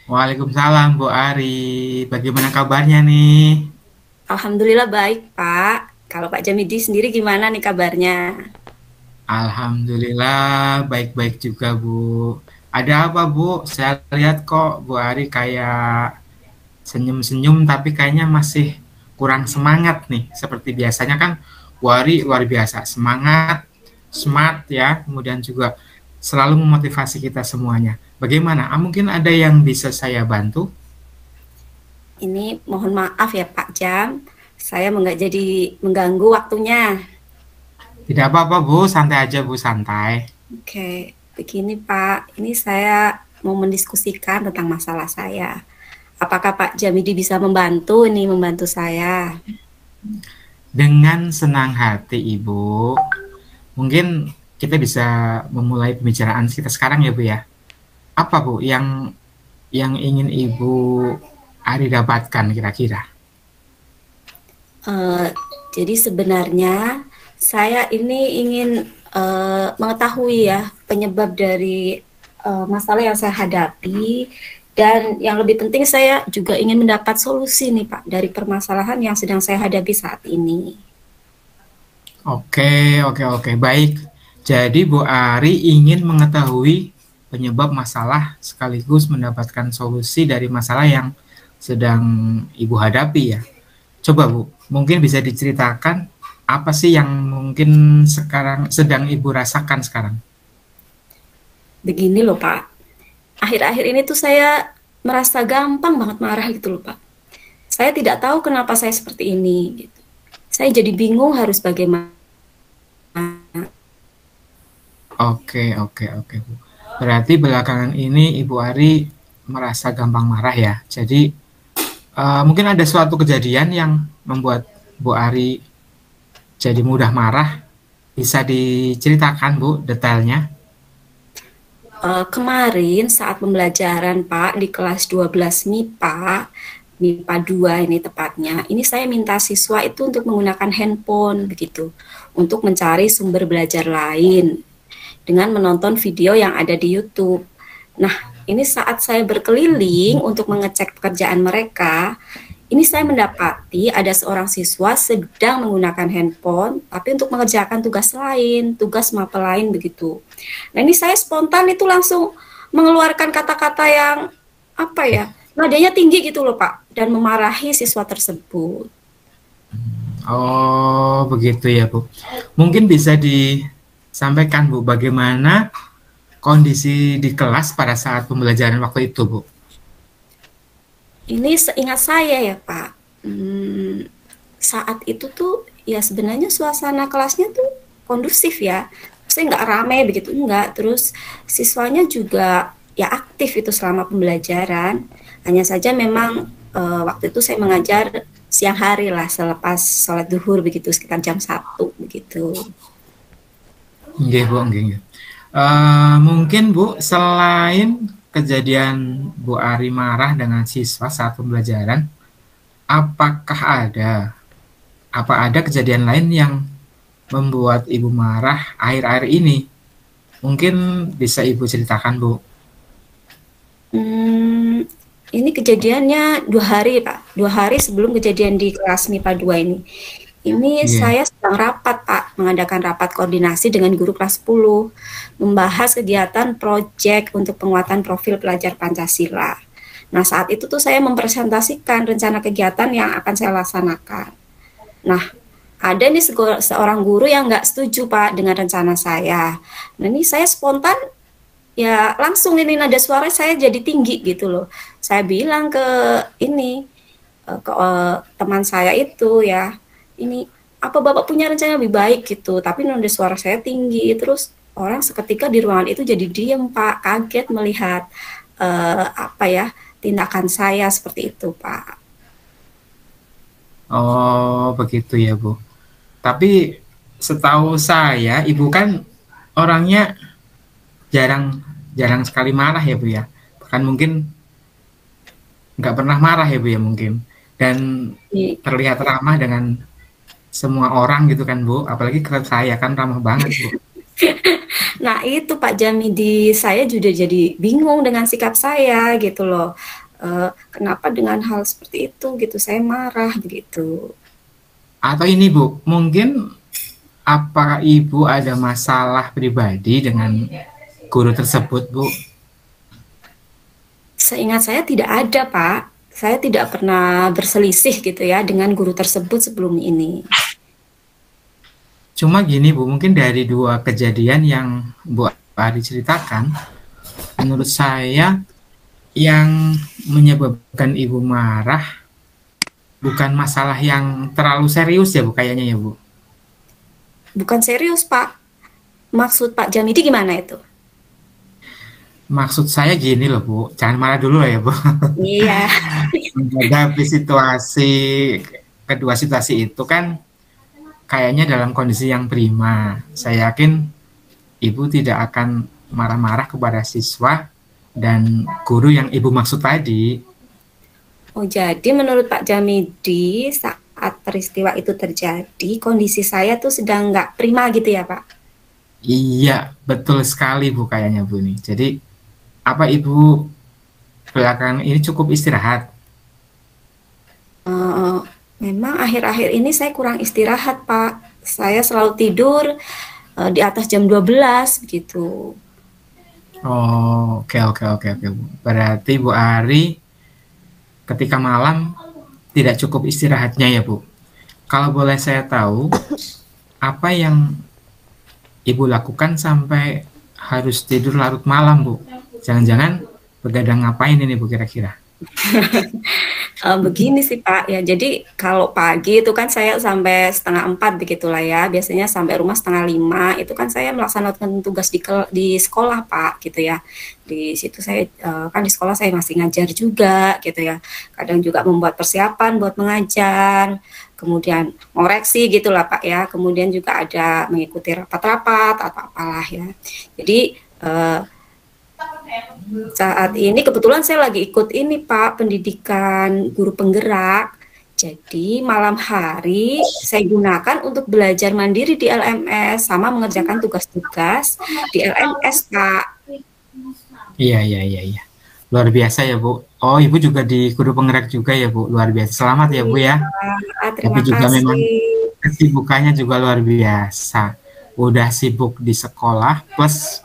S2: Waalaikumsalam Bu Ari. Bagaimana kabarnya nih?
S1: Alhamdulillah baik Pak. Kalau Pak Jamidi sendiri gimana nih kabarnya?
S2: Alhamdulillah baik-baik juga Bu. Ada apa Bu? Saya lihat kok Bu Ari kayak senyum-senyum tapi kayaknya masih kurang semangat nih. Seperti biasanya kan Bu Ari luar biasa, semangat, smart ya, kemudian juga selalu memotivasi kita semuanya. Bagaimana? Mungkin ada yang bisa saya bantu?
S1: Ini mohon maaf ya Pak Jam, saya nggak jadi mengganggu waktunya.
S2: Tidak apa-apa Bu, santai aja Bu, santai.
S1: Oke, begini Pak, ini saya mau mendiskusikan tentang masalah saya. Apakah Pak Jamidi bisa membantu saya?
S2: Dengan senang hati Ibu. Mungkin kita bisa memulai pembicaraan kita sekarang ya Bu ya. Apa Bu yang ingin Ibu Ari dapatkan kira-kira?
S1: Jadi sebenarnya saya ini ingin mengetahui ya penyebab dari masalah yang saya hadapi, dan yang lebih penting saya juga ingin mendapat solusi nih Pak dari permasalahan yang sedang saya hadapi saat ini.
S2: Oke, baik. Jadi Bu Ari ingin mengetahui penyebab masalah sekaligus mendapatkan solusi dari masalah yang sedang Ibu hadapi ya. Coba Bu, mungkin bisa diceritakan apa sih yang mungkin sekarang sedang Ibu rasakan sekarang?
S1: Begini loh Pak, akhir-akhir ini tuh saya merasa gampang banget marah gitu loh Pak. Saya tidak tahu kenapa saya seperti ini gitu. Saya jadi bingung harus bagaimana.
S2: Oke Bu. Berarti belakangan ini Ibu Ari merasa gampang marah ya. Jadi mungkin ada suatu kejadian yang membuat Bu Ari jadi mudah marah. Bisa diceritakan Bu detailnya?
S1: Kemarin saat pembelajaran Pak di kelas 12 MIPA 2 ini tepatnya, ini saya minta siswa itu untuk menggunakan handphone begitu, untuk mencari sumber belajar lain dengan menonton video yang ada di YouTube. Nah, ini saat saya berkeliling untuk mengecek pekerjaan mereka, ini saya mendapati ada seorang siswa sedang menggunakan handphone, tapi untuk mengerjakan tugas lain, tugas mapel lain begitu. Nah ini saya spontan itu langsung mengeluarkan kata-kata yang nadanya tinggi gitu loh Pak, dan memarahi siswa tersebut.
S2: Oh, begitu ya, Bu. Mungkin bisa disampaikan, Bu, bagaimana kondisi di kelas pada saat pembelajaran waktu itu, Bu?
S1: Ini seingat saya ya Pak, saat itu tuh ya sebenarnya suasana kelasnya tuh kondusif ya. Saya nggak rame begitu enggak. Terus siswanya juga ya aktif itu selama pembelajaran. Hanya saja memang waktu itu saya mengajar siang hari lah selepas sholat duhur begitu sekitar jam 1 begitu.
S2: Nggih, Bu, nggih, nggih. Mungkin, Bu, selain kejadian Bu Ari marah dengan siswa saat pembelajaran, apakah ada kejadian lain yang membuat Ibu marah akhir-akhir ini? Mungkin bisa Ibu ceritakan, Bu.
S1: Hmm, ini kejadiannya 2 hari Pak, 2 hari sebelum kejadian di kelas MIPA 2 ini. Ini
S2: Iya.
S1: saya sedang rapat, Pak, mengadakan rapat koordinasi dengan guru kelas 10, membahas kegiatan proyek untuk penguatan profil pelajar Pancasila. Nah, saat itu tuh saya mempresentasikan rencana kegiatan yang akan saya laksanakan. Nah, ada nih seorang guru yang nggak setuju, Pak, dengan rencana saya. Nah, ini saya spontan, ya langsung ini nada suara saya jadi tinggi gitu loh. Saya bilang ke ini, ke teman saya itu ya, ini apa Bapak punya rencana lebih baik gitu, tapi nada suara saya tinggi, terus orang seketika di ruangan itu jadi diem Pak, kaget melihat apa ya tindakan saya seperti itu Pak.
S2: Oh, begitu ya, Bu. Tapi setahu saya, Ibu kan orangnya jarang jarang sekali marah ya, Bu ya. Bahkan mungkin nggak pernah marah ya, Bu ya mungkin. Dan
S1: Di-
S2: terlihat ramah dengan semua orang gitu kan, Bu. Apalagi ke saya kan ramah banget, Bu.
S1: Nah itu Pak Jamidi, saya juga jadi bingung dengan sikap saya gitu loh. Kenapa dengan hal seperti itu gitu saya marah begitu.
S2: Atau ini, Bu, mungkin apakah Ibu ada masalah pribadi dengan guru tersebut, Bu?
S1: Seingat saya tidak ada Pak. Saya tidak pernah berselisih gitu ya dengan guru tersebut sebelum ini.
S2: Cuma gini, Bu, mungkin dari dua kejadian yang Bu Ari ceritakan, menurut saya yang menyebabkan Ibu marah bukan masalah yang terlalu serius ya, Bu, kayaknya ya, Bu.
S1: Bukan serius Pak. Maksud Pak Jamidi gimana itu?
S2: Maksud saya gini loh, Bu, jangan marah dulu ya, Bu.
S1: Iya.
S2: Menghadapi kedua situasi itu kan kayaknya dalam kondisi yang prima. Saya yakin Ibu tidak akan marah-marah kepada siswa dan guru yang Ibu maksud tadi.
S1: Oh jadi menurut Pak Jamidi saat peristiwa itu terjadi kondisi saya tuh sedang nggak prima gitu ya Pak?
S2: Iya, betul sekali Bu kayaknya Bu nih. Jadi apa Ibu belakangan ini cukup istirahat?
S1: Eh, Memang akhir-akhir ini saya kurang istirahat Pak. Saya selalu tidur di atas jam 12 gitu.
S2: Oh, oke oke oke oke Bu. Berarti Bu Ari ketika malam tidak cukup istirahatnya ya Bu. Kalau boleh saya tahu, apa yang Ibu lakukan sampai harus tidur larut malam Bu? Jangan-jangan begadang ngapain ini Bu kira-kira?
S1: Begini sih Pak, ya jadi kalau pagi itu kan saya sampai setengah 4 begitulah ya, biasanya sampai rumah setengah 5, itu kan saya melaksanakan tugas di sekolah Pak, gitu ya. Di situ saya, kan di sekolah saya masih ngajar juga, gitu ya. Kadang juga membuat persiapan buat mengajar, kemudian ngoreksi gitulah Pak ya, kemudian juga ada mengikuti rapat-rapat atau apalah ya. Jadi, saat ini kebetulan saya lagi ikut ini Pak, pendidikan guru penggerak. Jadi malam hari saya gunakan untuk belajar mandiri di LMS sama mengerjakan tugas-tugas di LMS Pak.
S2: Iya iya iya iya. Luar biasa ya Bu. Oh Ibu juga di Guru Penggerak juga ya Bu. Luar biasa. Selamat ya Bu ya.
S1: Iya,
S2: Tapi
S1: terima
S2: juga memang
S1: kasih.
S2: kesibukannya juga luar biasa. Udah sibuk di sekolah plus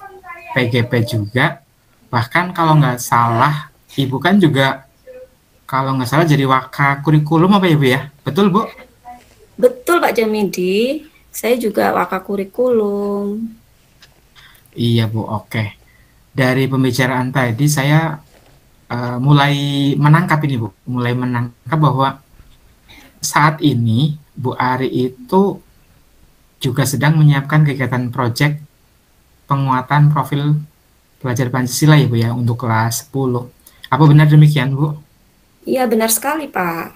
S2: PGP juga. Bahkan kalau nggak salah, Ibu kan juga kalau nggak salah jadi waka kurikulum apa ya Bu ya? Betul Bu?
S1: Betul Pak Jamidi, saya juga wakakurikulum.
S2: Iya Bu, oke. Dari pembicaraan tadi saya mulai menangkap ini Bu, mulai menangkap bahwa saat ini Bu Ari itu juga sedang menyiapkan kegiatan proyek penguatan profil pelajar Pancasila ya Bu ya untuk kelas 10. Apa benar demikian Bu?
S1: Iya benar sekali Pak.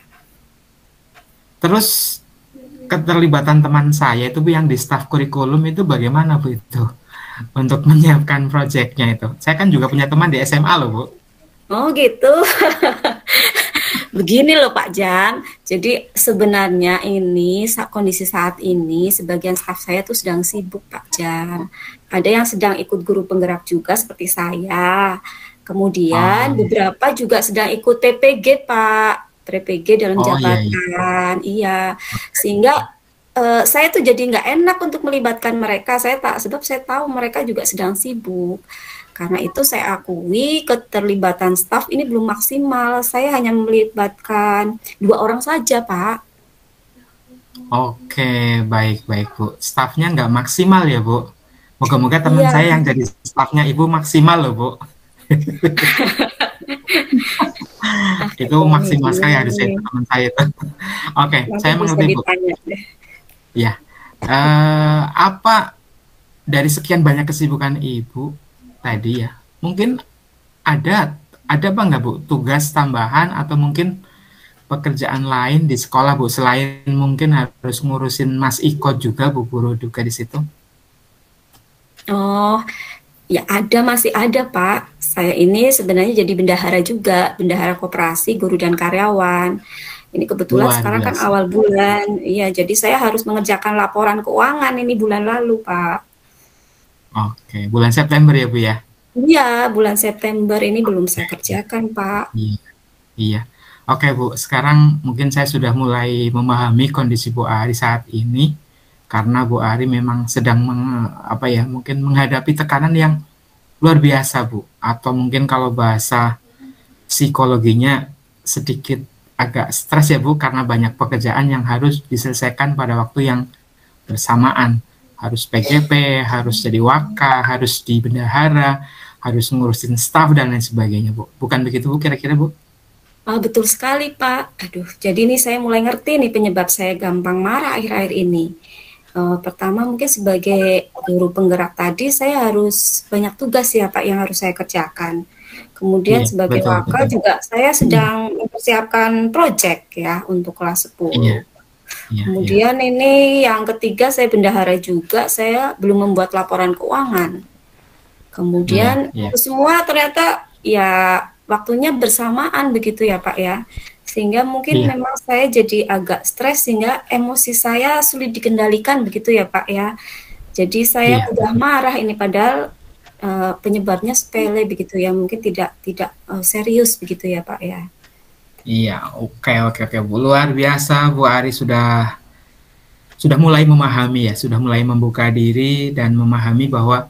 S2: Terus keterlibatan teman saya itu Bu yang di staf kurikulum itu bagaimana Bu itu untuk menyiapkan proyeknya itu? Saya kan juga punya teman di SMA loh Bu.
S1: Oh gitu. Begini loh Pak Jan, jadi sebenarnya ini kondisi saat ini sebagian staf saya tuh sedang sibuk Pak Jan. Ada yang sedang ikut guru penggerak juga seperti saya. Kemudian
S2: Oh,
S1: beberapa juga sedang ikut TPG Pak, TPG dalam
S2: oh iya iya.
S1: jabatan. Iya, sehingga saya tuh jadi nggak enak untuk melibatkan mereka. Sebab saya tahu mereka juga sedang sibuk. Karena itu saya akui keterlibatan staf ini belum maksimal. Saya hanya melibatkan 2 orang saja, Pak.
S2: Oke, baik-baik Bu. Stafnya nggak maksimal ya Bu. Moga-moga teman
S1: Iya,
S2: saya yang jadi stafnya Ibu maksimal loh Bu. Itu maksimal sekali harusnya itu
S1: ini
S2: teman saya itu. Oke,
S1: nanti
S2: saya
S1: bisa
S2: mengerti Bu.
S1: ditanya deh.
S2: Ya, apa dari sekian banyak kesibukan Ibu tadi ya, mungkin ada apa nggak Bu tugas tambahan atau mungkin pekerjaan lain di sekolah Bu selain mungkin harus ngurusin Mas Iko juga Bu guru juga di situ?
S1: Oh, ya ada, masih ada, Pak. Saya ini sebenarnya jadi bendahara juga, bendahara koperasi guru dan karyawan. Ini kebetulan
S2: Luar
S1: sekarang kan
S2: biasa.
S1: awal bulan. Iya, jadi saya harus mengerjakan laporan keuangan ini bulan lalu, Pak.
S2: Oke, bulan September ya Bu ya?
S1: Iya, bulan September ini belum saya kerjakan, Pak.
S2: Iya. Iya. Oke Bu, sekarang mungkin saya sudah mulai memahami kondisi Bu Ari saat ini karena Bu Ari memang sedang apa ya, mungkin menghadapi tekanan yang luar biasa Bu, atau mungkin kalau bahasa psikologinya sedikit agak stres ya Bu karena banyak pekerjaan yang harus diselesaikan pada waktu yang bersamaan. Harus PGP, harus jadi waka, harus di bendahara, harus ngurusin staff dan lain sebagainya Bu. Bukan begitu Bu kira-kira Bu?
S1: Ah, betul sekali, Pak. Aduh, jadi ini saya mulai ngerti nih penyebab saya gampang marah akhir-akhir ini. Pertama mungkin sebagai guru penggerak tadi saya harus banyak tugas ya Pak yang harus saya kerjakan. Kemudian
S2: Iya,
S1: sebagai
S2: betul
S1: waka
S2: betul.
S1: juga saya sedang mempersiapkan proyek ya untuk kelas
S2: Iya,
S1: 10.
S2: iya, iya.
S1: Kemudian ini yang ketiga saya bendahara juga, saya belum membuat laporan keuangan.
S2: Iya,
S1: Kemudian
S2: iya.
S1: itu semua ternyata ya waktunya bersamaan begitu ya Pak ya. Sehingga mungkin
S2: Iya,
S1: memang saya jadi agak stres sehingga emosi saya sulit dikendalikan begitu ya Pak ya. Jadi saya
S2: iya,
S1: mudah marah ini padahal penyebabnya sepele begitu ya, mungkin tidak tidak serius begitu ya Pak ya.
S2: iya. Oke, oke, oke, Bu. Luar biasa, Bu Ari sudah mulai memahami ya, sudah mulai membuka diri dan memahami bahwa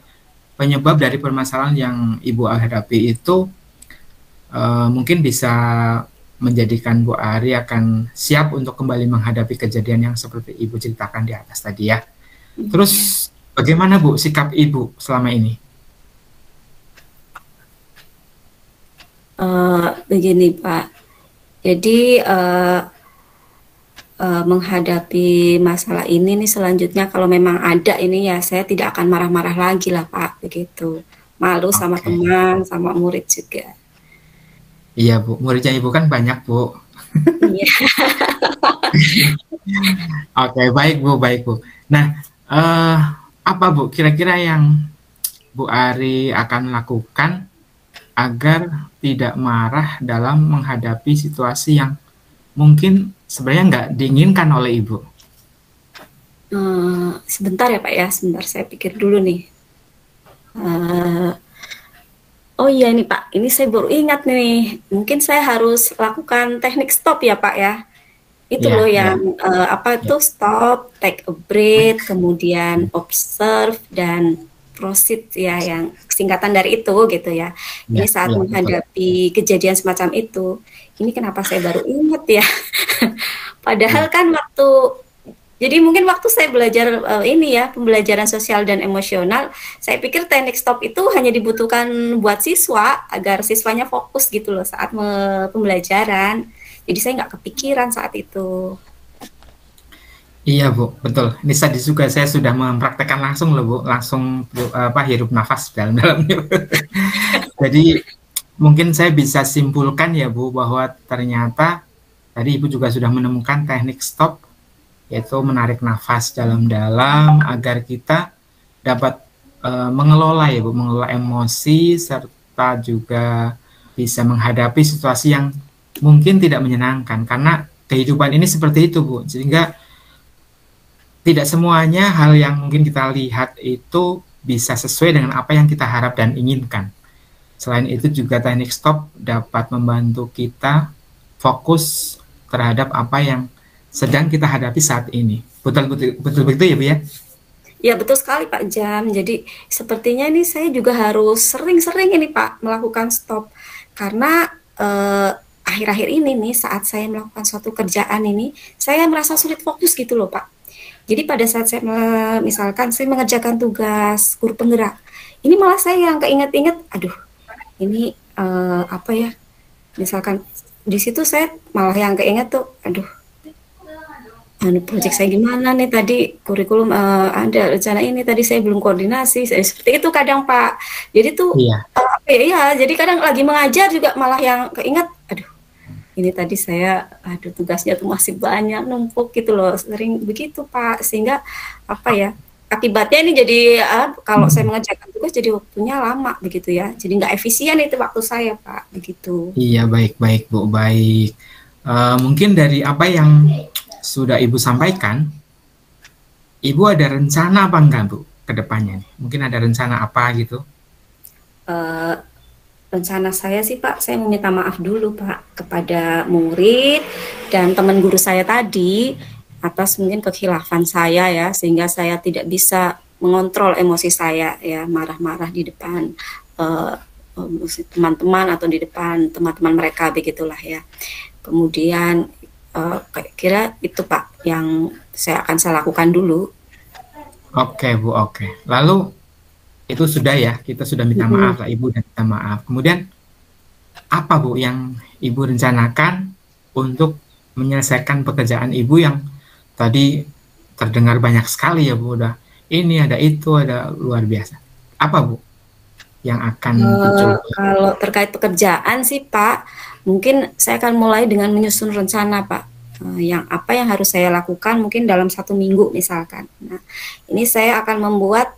S2: penyebab dari permasalahan yang Ibu hadapi itu mungkin bisa menjadikan Bu Ari akan siap untuk kembali menghadapi kejadian yang seperti Ibu ceritakan di atas tadi ya.
S1: Iya.
S2: Terus bagaimana Bu sikap Ibu selama ini?
S1: Begini Pak, jadi menghadapi masalah ini nih selanjutnya kalau memang ada ini ya saya tidak akan marah-marah lagi lah Pak, begitu. Malu sama
S2: Oke.
S1: teman, sama murid juga.
S2: Iya Bu, muridnya Ibu kan banyak Bu.
S1: Iya.
S2: Oke, baik Bu, baik Bu. Nah, eh, apa Bu kira-kira yang Bu Ari akan lakukan agar tidak marah dalam menghadapi situasi yang mungkin sebenarnya nggak diinginkan oleh Ibu?
S1: Sebentar ya Pak ya, sebentar saya pikir dulu nih. Eh, oh iya nih Pak, ini saya baru ingat nih, mungkin saya harus lakukan teknik stop ya Pak ya. Itu
S2: Iya,
S1: loh
S2: iya,
S1: yang apa
S2: iya.
S1: itu stop, take a breath, kemudian observe dan proceed ya yang singkatan dari itu gitu ya.
S2: Iya,
S1: Ini saat
S2: iya, betul.
S1: menghadapi kejadian semacam itu, ini kenapa saya baru ingat ya? Padahal
S2: Iya,
S1: kan waktu Jadi mungkin waktu saya belajar ini ya, pembelajaran sosial dan emosional, saya pikir teknik stop itu hanya dibutuhkan buat siswa agar siswanya fokus gitu loh saat pembelajaran. Jadi saya nggak kepikiran saat itu.
S2: Iya Bu, betul. Ini tadi juga saya sudah mempraktekkan langsung loh Bu, langsung apa hirup nafas dalam-dalamnya. Jadi mungkin saya bisa simpulkan ya Bu bahwa ternyata tadi Ibu juga sudah menemukan teknik stop, yaitu menarik nafas dalam-dalam agar kita dapat mengelola ya Bu, mengelola emosi serta juga bisa menghadapi situasi yang mungkin tidak menyenangkan karena kehidupan ini seperti itu Bu, sehingga tidak semuanya hal yang mungkin kita lihat itu bisa sesuai dengan apa yang kita harap dan inginkan. Selain itu juga teknik stop dapat membantu kita fokus terhadap apa yang sedang kita hadapi saat ini. Betul begitu ya Bu ya?
S1: Ya betul sekali Pak Jam. Jadi sepertinya ini saya juga harus sering-sering ini Pak melakukan stop karena akhir-akhir ini nih saat saya melakukan suatu kerjaan ini saya merasa sulit fokus gitu loh Pak. Jadi pada saat saya misalkan saya mengerjakan tugas guru penggerak, ini malah saya yang keinget-inget, aduh ini apa ya, misalkan di situ saya malah yang keinget tuh, aduh proyek saya gimana nih tadi kurikulum ada rencana ini tadi saya belum koordinasi seperti itu kadang Pak. Jadi tuh
S2: Iya.
S1: ya jadi kadang lagi mengajar juga malah yang keinget, aduh ini tadi saya aduh tugasnya tuh masih banyak numpuk gitu loh, sering begitu Pak, sehingga apa ya akibatnya ini jadi kalau saya mengerjakan tugas jadi waktunya lama begitu ya, jadi nggak efisien itu waktu saya Pak begitu.
S2: Iya, baik-baik Bu, baik. Mungkin dari apa yang sudah Ibu sampaikan, Ibu ada rencana apa enggak Bu ke depannya? Mungkin ada rencana apa gitu?
S1: Uh, Rencana saya sih Pak, saya meminta maaf dulu Pak kepada murid dan teman guru saya tadi atas mungkin kekhilafan saya ya, sehingga saya tidak bisa mengontrol emosi saya ya, marah-marah di depan teman-teman atau di depan teman-teman mereka begitulah ya. Kemudian kira itu Pak yang saya lakukan dulu.
S2: Oke Bu, oke. Lalu itu sudah ya, kita sudah minta maaf lah Ibu dan minta maaf. Kemudian apa Bu yang Ibu rencanakan untuk menyelesaikan pekerjaan Ibu yang tadi terdengar banyak sekali ya Bu, udah ini ada itu ada luar biasa. Apa Bu yang akan muncul?
S1: Kalau terkait pekerjaan sih Pak, mungkin saya akan mulai dengan menyusun rencana Pak. Yang apa yang harus saya lakukan mungkin dalam 1 minggu misalkan. Nah, ini saya akan membuat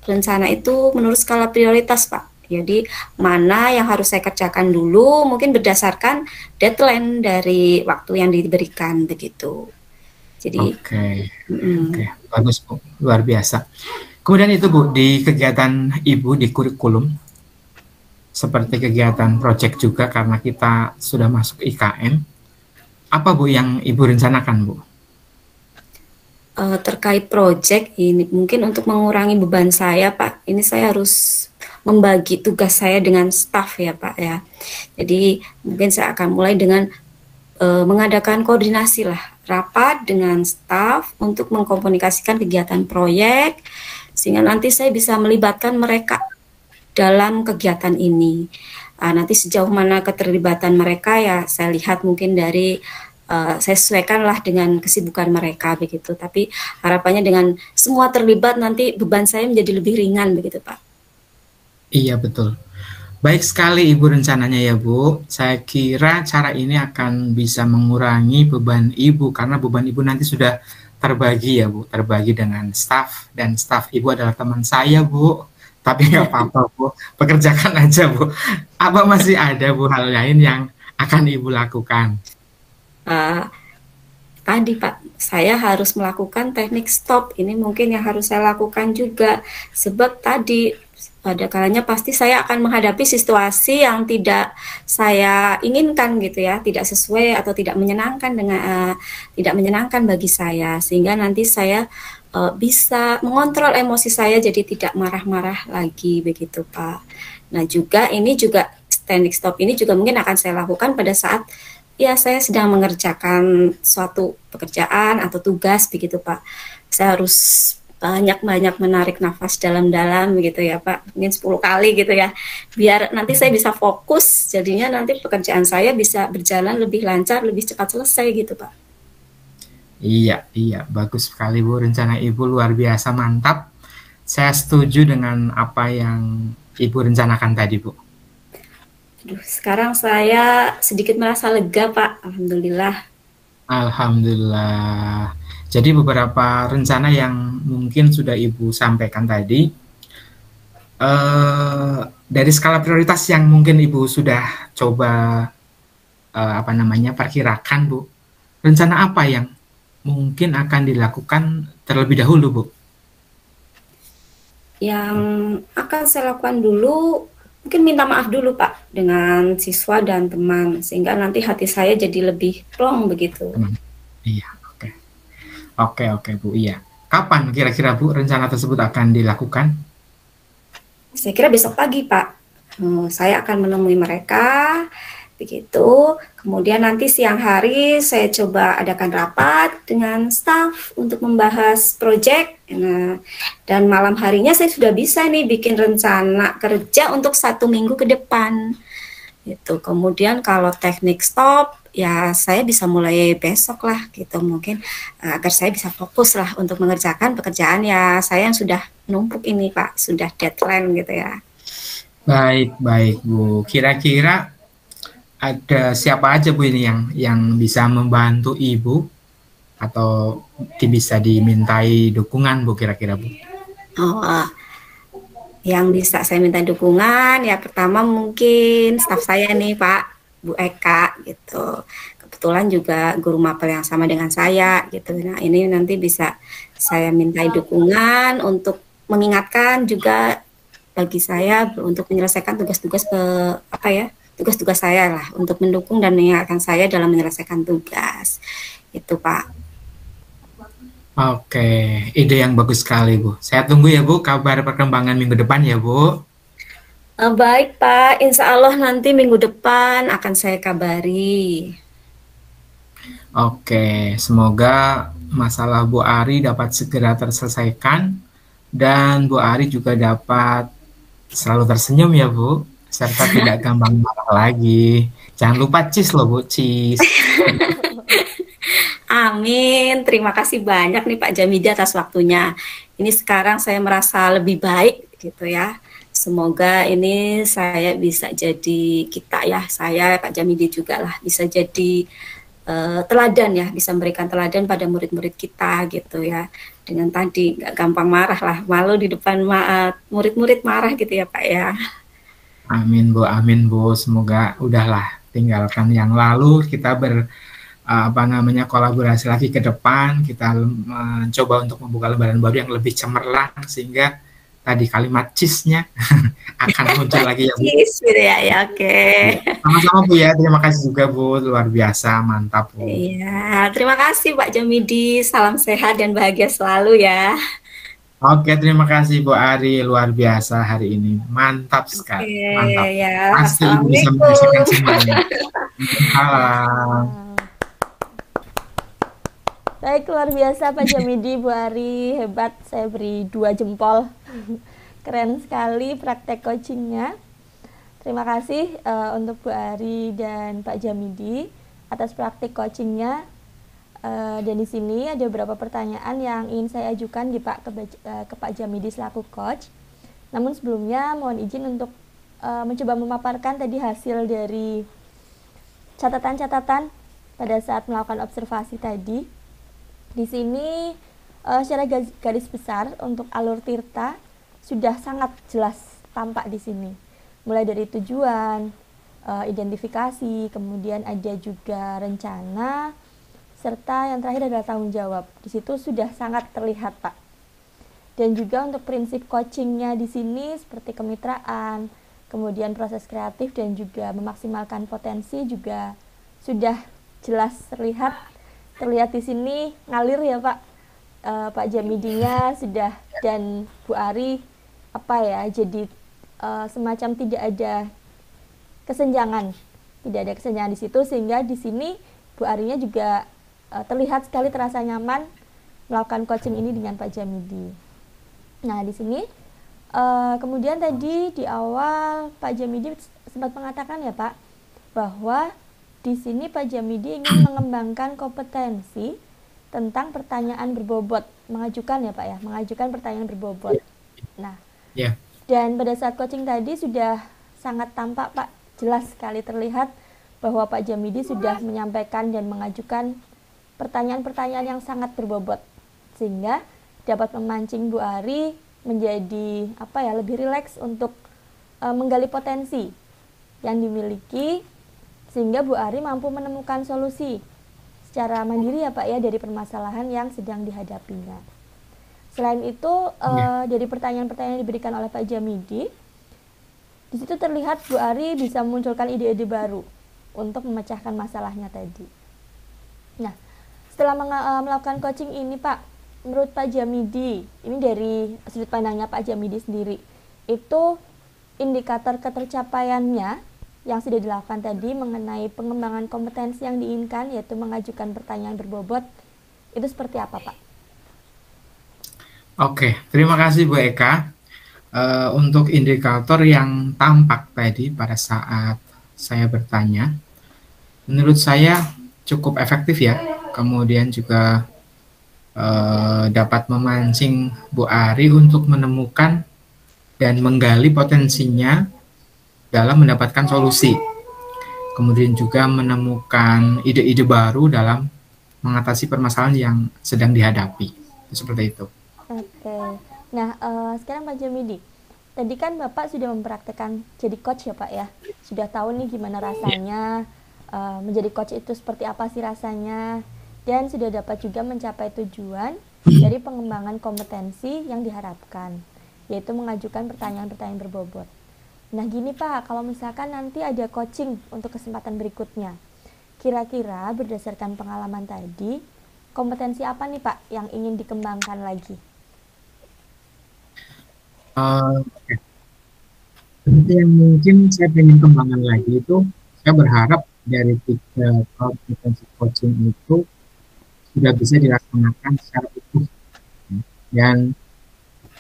S1: rencana itu menurut skala prioritas Pak. Jadi mana yang harus saya kerjakan dulu mungkin berdasarkan deadline dari waktu yang diberikan begitu. Jadi
S2: Oke, bagus Bu, luar biasa. Kemudian itu Bu, di kegiatan Ibu di kurikulum seperti kegiatan project juga karena kita sudah masuk IKN, apa Bu yang Ibu rencanakan Bu?
S1: Terkait project ini mungkin untuk mengurangi beban saya Pak, ini saya harus membagi tugas saya dengan staf ya Pak ya. Jadi mungkin saya akan mulai dengan mengadakan koordinasi lah, rapat dengan staf untuk mengkomunikasikan kegiatan proyek sehingga nanti saya bisa melibatkan mereka dalam kegiatan ini. Nanti sejauh mana keterlibatan mereka ya saya lihat mungkin dari saya sesuaikanlah dengan kesibukan mereka begitu. Tapi harapannya dengan semua terlibat nanti beban saya menjadi lebih ringan begitu Pak.
S2: Iya betul. Baik sekali Ibu rencananya ya Bu. Saya kira cara ini akan bisa mengurangi beban Ibu karena beban Ibu nanti sudah terbagi ya Bu. Terbagi dengan staf dan staf Ibu adalah teman saya Bu. Tapi nggak apa-apa Bu. Pekerjakan aja Bu. Apa masih ada Bu hal lain yang akan Ibu lakukan?
S1: Tadi Pak, saya harus melakukan teknik stop. Ini mungkin yang harus saya lakukan juga. Sebab tadi pada kalanya pasti saya akan menghadapi situasi yang tidak saya inginkan gitu ya, tidak sesuai atau tidak menyenangkan tidak menyenangkan bagi saya, sehingga nanti saya bisa mengontrol emosi saya jadi tidak marah-marah lagi begitu Pak. Nah juga ini juga teknik stop ini juga mungkin akan saya lakukan pada saat ya saya sedang mengerjakan suatu pekerjaan atau tugas begitu Pak. Saya harus banyak-banyak menarik nafas dalam-dalam gitu ya Pak, mungkin 10 kali gitu ya, biar nanti saya bisa fokus, jadinya nanti pekerjaan saya bisa berjalan lebih lancar, lebih cepat selesai gitu Pak.
S2: Iya, iya, bagus sekali Bu. Rencana Ibu luar biasa mantap. Saya setuju dengan apa yang Ibu rencanakan tadi Bu.
S1: Aduh, sekarang saya sedikit merasa lega Pak, Alhamdulillah.
S2: Alhamdulillah. Jadi beberapa rencana yang mungkin sudah Ibu sampaikan tadi, dari skala prioritas yang mungkin Ibu sudah coba apa namanya perkirakan Bu, rencana apa yang mungkin akan dilakukan terlebih dahulu Bu?
S1: Yang akan saya lakukan dulu, mungkin minta maaf dulu Pak dengan siswa dan teman, sehingga nanti hati saya jadi lebih plong begitu.
S2: Teman. Iya, oke. Oke, oke Bu, iya. Kapan kira-kira Bu rencana tersebut akan dilakukan?
S1: Saya kira besok pagi Pak. Saya akan menemui mereka, begitu. Kemudian nanti siang hari saya coba adakan rapat dengan staf untuk membahas proyek. Nah, dan malam harinya saya sudah bisa nih bikin rencana kerja untuk 1 minggu ke depan. Itu. Kemudian kalau teknik stop, ya saya bisa mulai besok lah gitu mungkin agar saya bisa fokus lah untuk mengerjakan pekerjaan ya saya yang sudah numpuk ini Pak, sudah deadline gitu ya.
S2: Baik, baik Bu. Kira-kira ada siapa aja Bu ini yang bisa membantu Ibu atau bisa dimintai dukungan Bu kira-kira Bu?
S1: Oh, yang bisa saya minta dukungan ya pertama mungkin staf saya nih Pak, Bu Eka gitu. Kebetulan juga guru mapel yang sama dengan saya gitu. Nah, ini nanti bisa saya mintai dukungan untuk mengingatkan juga bagi saya untuk menyelesaikan tugas-tugas apa ya? Tugas-tugas saya lah untuk mendukung dan mengingatkan saya dalam menyelesaikan tugas. Itu Pak.
S2: Oke, ide yang bagus sekali Bu. Saya tunggu ya Bu kabar perkembangan minggu depan ya Bu.
S1: Baik Pak, insya Allah nanti minggu depan akan saya kabari.
S2: Oke, semoga masalah Bu Ari dapat segera terselesaikan dan Bu Ari juga dapat selalu tersenyum ya Bu, serta tidak gampang marah lagi. Jangan lupa cheese loh Bu, cheese.
S1: Amin, terima kasih banyak nih Pak Jamidi atas waktunya. Ini sekarang saya merasa lebih baik gitu ya. Semoga ini saya bisa jadi kita ya, saya Pak Jamidi juga lah bisa jadi teladan ya, bisa memberikan teladan pada murid-murid kita gitu ya. Dengan tadi nggak gampang marah lah, malu di depan murid-murid marah gitu ya Pak ya.
S2: Amin Bu. Semoga udahlah tinggalkan yang lalu, kita apa namanya kolaborasi lagi ke depan, kita mencoba untuk membuka lembaran baru yang lebih cemerlang sehingga tadi kalimat cheese-nya akan muncul lagi ya Bu.
S1: Cheese gitu ya, ya oke.
S2: Sama-sama Bu ya, terima kasih juga Bu, luar biasa, mantap Bu.
S1: Iya, terima kasih Pak Jamidi, salam sehat dan bahagia selalu ya.
S2: Oke, terima kasih Bu Ari, luar biasa hari ini, mantap sekali,
S1: Oke,
S2: mantap.
S1: ya.
S2: Pasti Ibu bisa menyelesaikan semuanya. Salam.
S3: Baik, luar biasa Pak Jamidi, Bu Ari, hebat, saya beri 2 jempol. Keren sekali praktek coachingnya. Terima kasih untuk Bu Ari dan Pak Jamidi atas praktik coachingnya. Dan di sini ada beberapa pertanyaan yang ingin saya ajukan ke Pak Jamidi selaku coach. Namun sebelumnya mohon izin untuk mencoba memaparkan tadi hasil dari catatan-catatan pada saat melakukan observasi tadi. Di sini secara garis besar untuk alur Tirta sudah sangat jelas tampak di sini. Mulai dari tujuan, identifikasi, kemudian ada juga rencana, serta yang terakhir adalah tanggung jawab. Di situ sudah sangat terlihat Pak. Dan juga untuk prinsip coachingnya di sini seperti kemitraan, kemudian proses kreatif dan juga memaksimalkan potensi juga sudah jelas terlihat di sini ngalir ya Pak. Pak Jamidinya sudah dan Bu Ari jadi semacam tidak ada kesenjangan tidak ada kesenjangan di situ, sehingga di sini Bu Arinya juga terlihat sekali terasa nyaman melakukan coaching ini dengan Pak Jamidi. Nah, di sini kemudian tadi di awal Pak Jamidi sempat mengatakan ya Pak, bahwa di sini Pak Jamidi ingin mengembangkan kompetensi tentang pertanyaan berbobot, mengajukan ya Pak ya, mengajukan pertanyaan berbobot. Nah, dan pada saat coaching tadi sudah sangat tampak Pak, jelas sekali terlihat bahwa Pak Jamidi sudah menyampaikan dan mengajukan pertanyaan-pertanyaan yang sangat berbobot, sehingga dapat memancing Bu Ari menjadi lebih rileks untuk menggali potensi yang dimiliki, sehingga Bu Ari mampu menemukan solusi secara mandiri ya Pak ya dari permasalahan yang sedang dihadapinya. Selain itu dari pertanyaan-pertanyaan yang diberikan oleh Pak Jamidi, di situ terlihat Bu Ari bisa memunculkan ide-ide baru untuk memecahkan masalahnya tadi. Nah, setelah melakukan coaching ini Pak, menurut Pak Jamidi, ini dari sudut pandangnya Pak Jamidi sendiri, itu indikator ketercapaiannya yang sudah dilakukan tadi mengenai pengembangan kompetensi yang diinginkan, yaitu mengajukan pertanyaan berbobot, itu seperti apa Pak?
S2: Oke, terima kasih Bu Eka. Untuk indikator yang tampak tadi pada saat saya bertanya, menurut saya cukup efektif ya, kemudian juga dapat memancing Bu Ari untuk menemukan dan menggali potensinya dalam mendapatkan solusi, kemudian juga menemukan ide-ide baru dalam mengatasi permasalahan yang sedang dihadapi. Seperti itu.
S3: Oke. Nah, sekarang Pak Jamidi, tadi kan Bapak sudah mempraktekkan jadi coach ya Pak ya, sudah tahu nih gimana rasanya menjadi coach itu seperti apa sih rasanya, dan sudah dapat juga mencapai tujuan dari pengembangan kompetensi yang diharapkan, yaitu mengajukan pertanyaan-pertanyaan berbobot. Nah gini Pak, kalau misalkan nanti ada coaching untuk kesempatan berikutnya, kira-kira berdasarkan pengalaman tadi, kompetensi apa nih Pak yang ingin dikembangkan lagi?
S2: Seperti yang mungkin saya ingin kembangkan lagi itu, saya berharap dari 3 kompetensi coaching itu sudah bisa dilaksanakan secara utuh, dan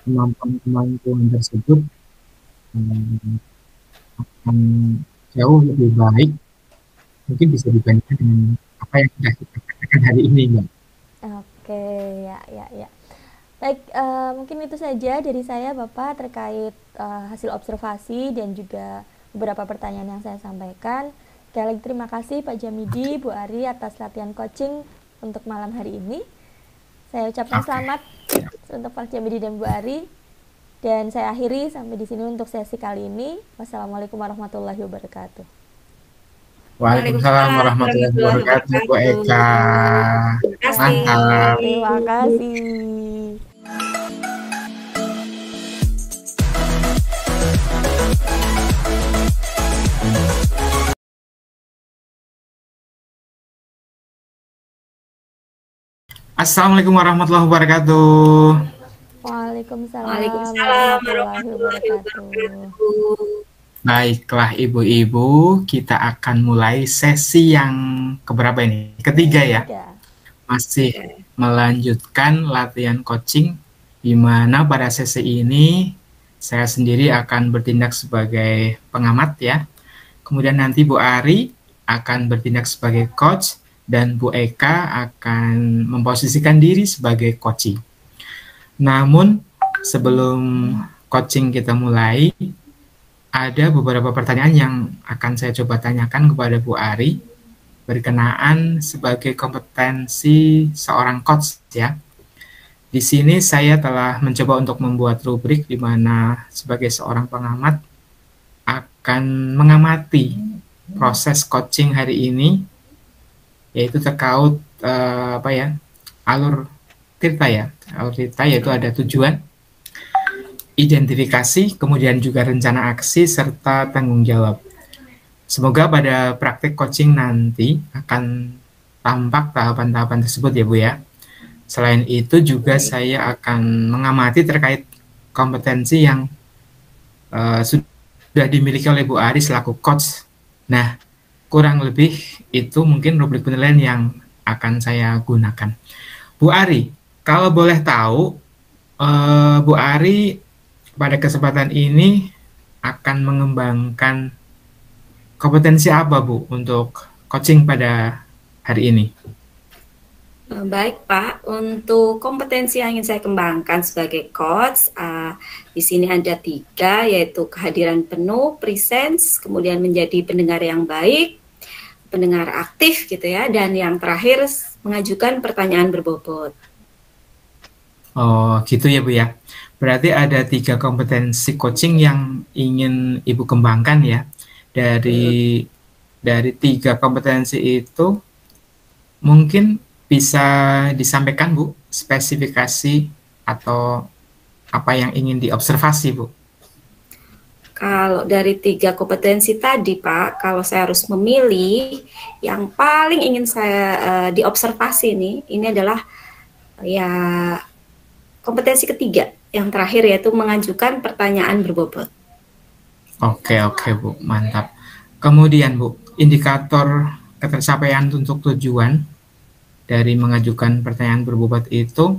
S2: kemampuan tersebut akan jauh lebih baik, mungkin bisa dibandingkan dengan apa yang sudah kita katakan hari ini, Mbak.
S3: Oke, ya. Baik, mungkin itu saja dari saya Bapak terkait hasil observasi dan juga beberapa pertanyaan yang saya sampaikan. Sekali lagi terima kasih Pak Jamidi, Bu Ari atas latihan coaching untuk malam hari ini. Saya ucapkan selamat untuk Pak Jamidi dan Bu Ari. Dan saya akhiri sampai di sini untuk sesi kali ini. Wassalamualaikum warahmatullahi wabarakatuh.
S2: Waalaikumsalam warahmatullahi wabarakatuh, Bu Eka. Mantap.
S3: Terima kasih.
S2: Assalamualaikum warahmatullahi wabarakatuh.
S3: Waalaikumsalam
S1: warahmatullahi
S3: wabarakatuh.
S2: Baiklah ibu-ibu, kita akan mulai sesi yang keberapa ini? Ketiga ya? Masih melanjutkan latihan coaching, di mana pada sesi ini saya sendiri akan bertindak sebagai pengamat ya. Kemudian nanti Bu Ari akan bertindak sebagai coach, dan Bu Eka akan memposisikan diri sebagai coaching. Namun sebelum coaching kita mulai, ada beberapa pertanyaan yang akan saya coba tanyakan kepada Bu Ari berkenaan sebagai kompetensi seorang coach ya. Di sini saya telah mencoba untuk membuat rubrik di mana sebagai seorang pengamat akan mengamati proses coaching hari ini, yaitu terkait alur tirta ya. Alur tirta yaitu ada tujuan, identifikasi, kemudian juga rencana aksi, serta tanggung jawab. Semoga pada praktik coaching nanti akan tampak tahapan-tahapan tersebut ya Bu ya. Selain itu juga saya akan mengamati terkait kompetensi yang sudah dimiliki oleh Bu Ari selaku coach. Nah, kurang lebih itu mungkin rubrik penilaian yang akan saya gunakan. Bu Ari, kalau boleh tahu, Bu Ari pada kesempatan ini akan mengembangkan kompetensi apa, Bu, untuk coaching pada hari ini?
S1: Baik Pak, untuk kompetensi yang ingin saya kembangkan sebagai coach, di sini ada 3, yaitu kehadiran penuh, presence, kemudian menjadi pendengar yang baik, pendengar aktif gitu ya, dan yang terakhir mengajukan pertanyaan berbobot.
S2: Oh, gitu ya Bu ya. Berarti ada 3 kompetensi coaching yang ingin Ibu kembangkan ya. Dari 3 kompetensi itu mungkin bisa disampaikan Bu spesifikasi atau apa yang ingin diobservasi Bu?
S1: Kalau dari 3 kompetensi tadi Pak, kalau saya harus memilih yang paling ingin saya diobservasi ini adalah ya kompetensi ketiga yang terakhir, yaitu mengajukan pertanyaan berbobot.
S2: Oke Bu, mantap. Kemudian Bu, indikator ketercapaian untuk tujuan dari mengajukan pertanyaan berbobot itu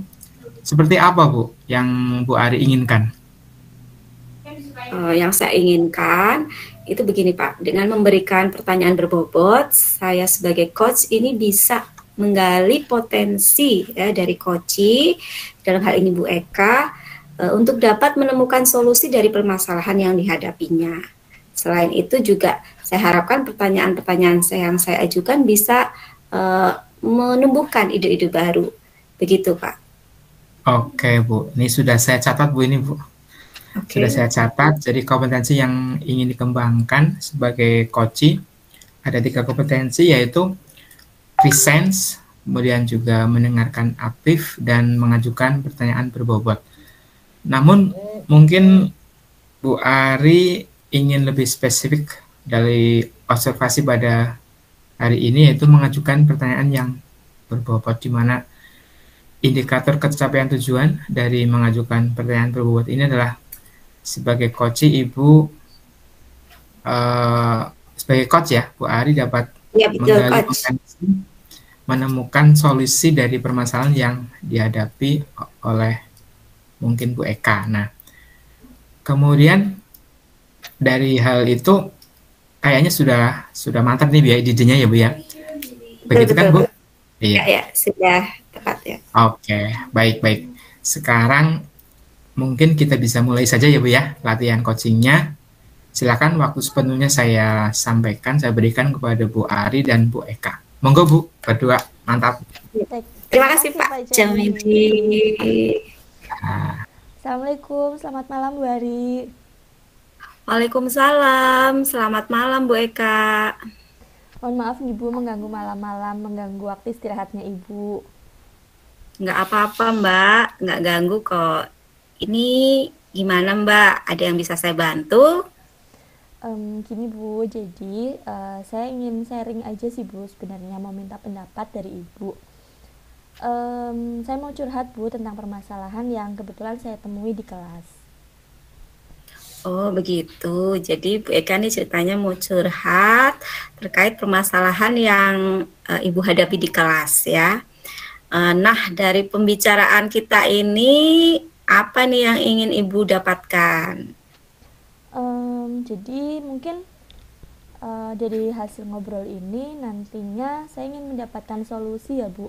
S2: seperti apa Bu yang Bu Ari inginkan?
S1: Yang saya inginkan itu begini Pak, dengan memberikan pertanyaan berbobot, saya sebagai coach ini bisa menggali potensi ya dari coachee, dalam hal ini Bu Eka, untuk dapat menemukan solusi dari permasalahan yang dihadapinya. Selain itu juga saya harapkan pertanyaan-pertanyaan yang saya ajukan bisa menumbuhkan ide-ide baru. Begitu Pak.
S2: Oke Bu, ini sudah saya catat Bu ini Bu. Sudah saya catat, jadi kompetensi yang ingin dikembangkan sebagai coachee ada 3 kompetensi, yaitu presence, kemudian juga mendengarkan aktif, dan mengajukan pertanyaan berbobot. Namun mungkin Bu Ari ingin lebih spesifik dari observasi pada hari ini, yaitu mengajukan pertanyaan yang berbobot, di mana indikator ketercapaian tujuan dari mengajukan pertanyaan berbobot ini adalah sebagai coachee Ibu, sebagai coach ya, Bu Ari dapat menggali potensi, menemukan solusi dari permasalahan yang dihadapi oleh mungkin Bu Eka. Nah, kemudian dari hal itu kayaknya sudah mantap nih biaya idenya ya Bu ya. Begitu kan Bu?
S1: Iya. Ya, sudah tepat ya.
S2: Oke, baik. Sekarang mungkin kita bisa mulai saja ya Bu ya, latihan coachingnya. Silakan, waktu sepenuhnya saya sampaikan, saya berikan kepada Bu Ari dan Bu Eka. Monggo Bu, berdua, mantap.
S1: Terima kasih Pak Jamidi.
S3: Assalamualaikum, selamat malam Bu Ari.
S1: Waalaikumsalam, selamat malam Bu Eka.
S3: Mohon maaf nih Bu, mengganggu malam-malam, mengganggu waktu istirahatnya Ibu.
S1: Nggak apa-apa Mbak, nggak ganggu kok. Ini gimana Mbak, ada yang bisa saya bantu?
S3: Gini Bu, jadi saya ingin sharing aja sih Bu, sebenarnya mau minta pendapat dari Ibu. Saya mau curhat Bu tentang permasalahan yang kebetulan saya temui di kelas.
S1: Oh begitu, jadi Bu Eka nih ceritanya mau curhat terkait permasalahan yang Ibu hadapi di kelas ya. Nah, dari pembicaraan kita ini apa nih yang ingin Ibu dapatkan?
S3: Jadi mungkin dari hasil ngobrol ini nantinya saya ingin mendapatkan solusi ya Bu,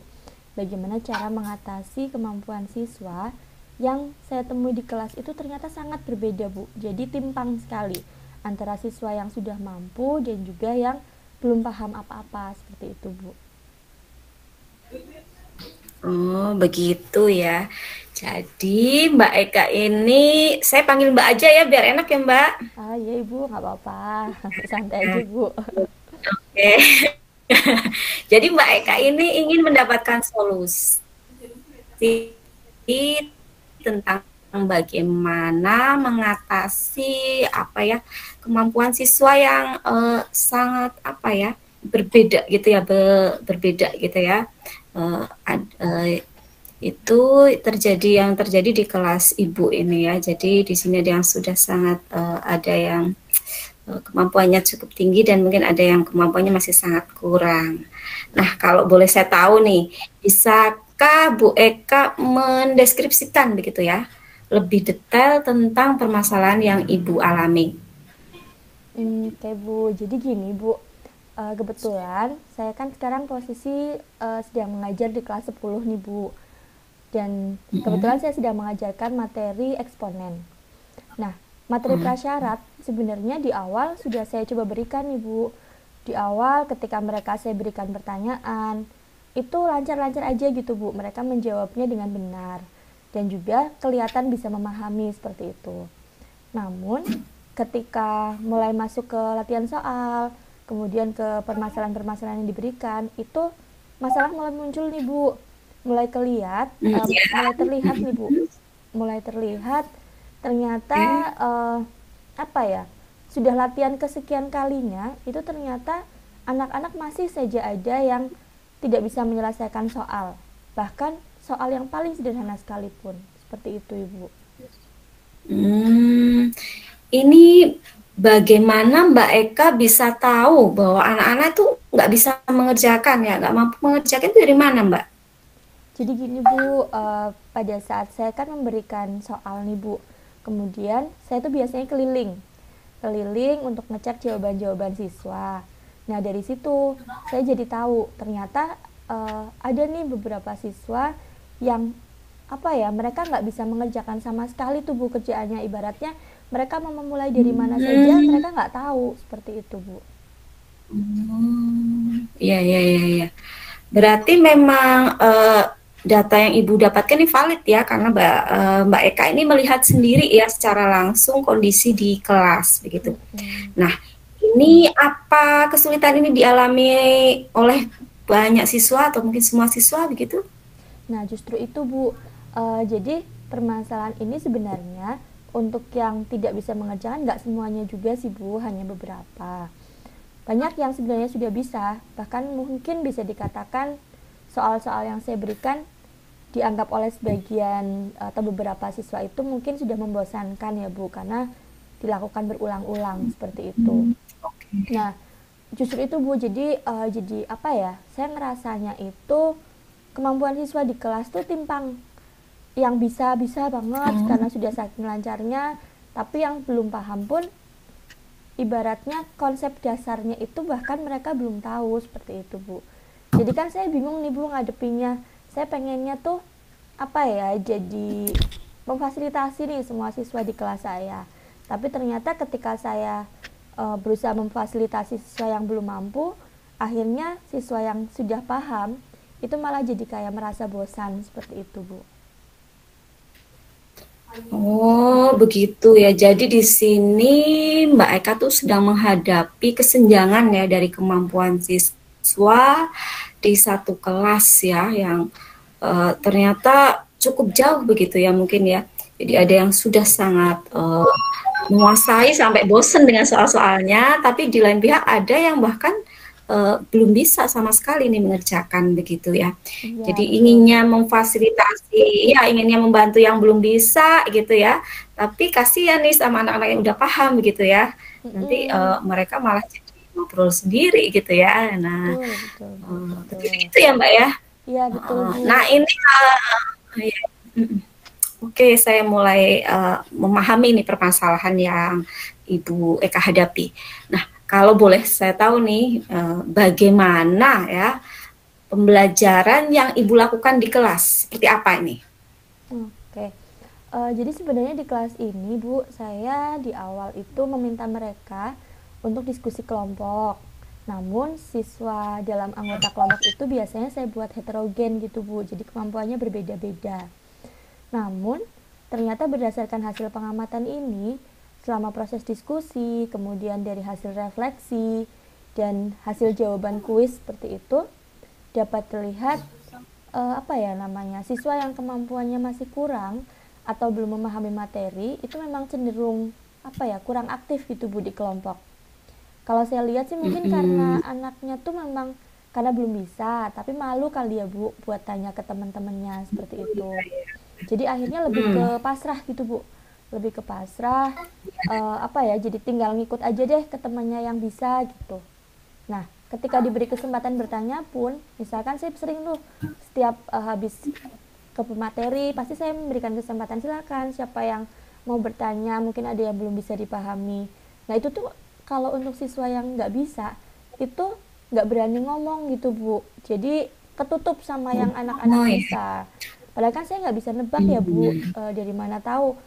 S3: bagaimana cara mengatasi kemampuan siswa yang saya temui di kelas itu ternyata sangat berbeda Bu, jadi timpang sekali antara siswa yang sudah mampu dan juga yang belum paham apa-apa, seperti itu Bu.
S1: Oh begitu ya, jadi Mbak Eka ini, saya panggil Mbak aja ya biar enak ya Mbak.
S3: Iya Ibu, nggak apa-apa, santai aja Bu.
S1: Oke. Jadi Mbak Eka ini ingin mendapatkan solusi tentang bagaimana mengatasi kemampuan siswa yang sangat berbeda gitu ya, berbeda gitu ya. Itu yang terjadi di kelas Ibu ini ya. Jadi di sini ada yang sudah sangat ada yang kemampuannya cukup tinggi dan mungkin ada yang kemampuannya masih sangat kurang. Nah, kalau boleh saya tahu nih, bisakah Bu Eka mendeskripsikan begitu ya, lebih detail tentang permasalahan yang Ibu alami?
S3: Oke Bu, jadi gini Bu, kebetulan saya kan sekarang posisi sedang mengajar di kelas 10 nih Bu, dan kebetulan saya sedang mengajarkan materi eksponen. Nah, materi prasyarat sebenarnya di awal sudah saya coba berikan nih Bu. Di awal ketika mereka saya berikan pertanyaan, itu lancar-lancar aja gitu Bu, mereka menjawabnya dengan benar dan juga kelihatan bisa memahami seperti itu. Namun ketika mulai masuk ke latihan soal, kemudian ke permasalahan-permasalahan yang diberikan, itu masalah mulai muncul nih Bu, mulai mulai terlihat nih Bu, mulai terlihat ternyata apa ya, sudah latihan kesekian kalinya itu ternyata anak-anak masih saja ada yang tidak bisa menyelesaikan soal, bahkan soal yang paling sederhana sekalipun, seperti itu Ibu.
S1: Hmm, ini bagaimana Mbak Eka bisa tahu bahwa anak-anak itu nggak bisa mengerjakan ya, nggak mampu mengerjakan itu dari mana Mbak?
S3: Jadi gini Bu, pada saat saya kan memberikan soal nih Bu, kemudian saya tuh biasanya keliling untuk ngecek jawaban-jawaban siswa. Nah dari situ saya jadi tahu ternyata ada nih beberapa siswa yang apa ya, mereka nggak bisa mengerjakan sama sekali tuh Bu kerjaannya, ibaratnya mereka mau memulai dari mana saja mereka nggak tahu, seperti itu Bu.
S1: Iya, iya, iya, iya. Berarti memang data yang Ibu dapatkan ini valid ya, karena Mbak Eka ini melihat sendiri ya secara langsung kondisi di kelas begitu. Nah, ini apa kesulitan ini dialami oleh banyak siswa atau mungkin semua siswa begitu?
S3: Nah justru itu Bu, jadi permasalahan ini sebenarnya untuk yang tidak bisa mengerjakan nggak semuanya juga sih Bu, hanya beberapa. Banyak yang sebenarnya sudah bisa, bahkan mungkin bisa dikatakan soal-soal yang saya berikan dianggap oleh sebagian atau beberapa siswa itu mungkin sudah membosankan ya Bu, karena dilakukan berulang-ulang seperti itu. Nah, justru itu Bu, jadi apa ya? Saya ngerasanya itu kemampuan siswa di kelas tuh timpang. Yang bisa banget karena sudah saking lancarnya, tapi yang belum paham pun ibaratnya konsep dasarnya itu bahkan mereka belum tahu, seperti itu Bu. Jadi kan saya bingung nih Bu ngadepinya. Saya pengennya tuh apa ya, jadi memfasilitasi nih semua siswa di kelas saya. Tapi ternyata ketika saya berusaha memfasilitasi siswa yang belum mampu, akhirnya siswa yang sudah paham itu malah jadi kayak merasa bosan, seperti itu Bu.
S1: Oh, begitu ya. Jadi di sini Mbak Eka tuh sedang menghadapi kesenjangan ya dari kemampuan siswa di satu kelas ya, yang ternyata cukup jauh begitu ya mungkin ya. Jadi ada yang sudah sangat menguasai sampai bosen dengan soal-soalnya, tapi di lain pihak ada yang bahkan belum bisa sama sekali nih mengerjakan begitu ya.
S3: Iya,
S1: Jadi
S3: betul.
S1: inginnya memfasilitasi, ya inginnya membantu yang belum bisa gitu ya. Tapi kasihan nih sama anak-anak yang udah paham gitu ya. Nanti mereka malah jadi ngobrol sendiri gitu ya. Nah,
S3: Betul, betul, Bu, betul.
S1: betul itu ya Mbak ya.
S3: Iya, betul Bu.
S1: Nah ini, ya, oke, saya mulai memahami nih permasalahan yang Ibu Eka hadapi. Nah, kalau boleh saya tahu nih, bagaimana ya pembelajaran yang Ibu lakukan di kelas? Seperti apa ini?
S3: Oke. Jadi sebenarnya di kelas ini Bu, saya di awal itu meminta mereka untuk diskusi kelompok. Namun siswa dalam anggota kelompok itu biasanya saya buat heterogen gitu Bu, jadi kemampuannya berbeda-beda. Namun ternyata berdasarkan hasil pengamatan ini, selama proses diskusi, kemudian dari hasil refleksi, dan hasil jawaban kuis seperti itu, dapat terlihat apa ya namanya, siswa yang kemampuannya masih kurang atau belum memahami materi itu memang cenderung apa ya, kurang aktif gitu Bu di kelompok. Kalau saya lihat sih mungkin karena anaknya tuh memang karena belum bisa, tapi malu kali ya Bu buat tanya ke teman-temannya, seperti itu. Jadi akhirnya lebih ke pasrah gitu Bu, lebih ke pasrah, jadi tinggal ngikut aja deh ke temannya yang bisa gitu. Nah, ketika diberi kesempatan bertanya pun, misalkan saya sering tuh setiap habis ke pemateri, pasti saya memberikan kesempatan, silakan siapa yang mau bertanya, mungkin ada yang belum bisa dipahami. Nah, itu tuh kalau untuk siswa yang nggak bisa, itu nggak berani ngomong gitu, Bu. Jadi ketutup sama yang anak-anak
S1: Oh ya.
S3: bisa. Padahal kan saya nggak bisa nebak ya, Bu, dari mana tahu,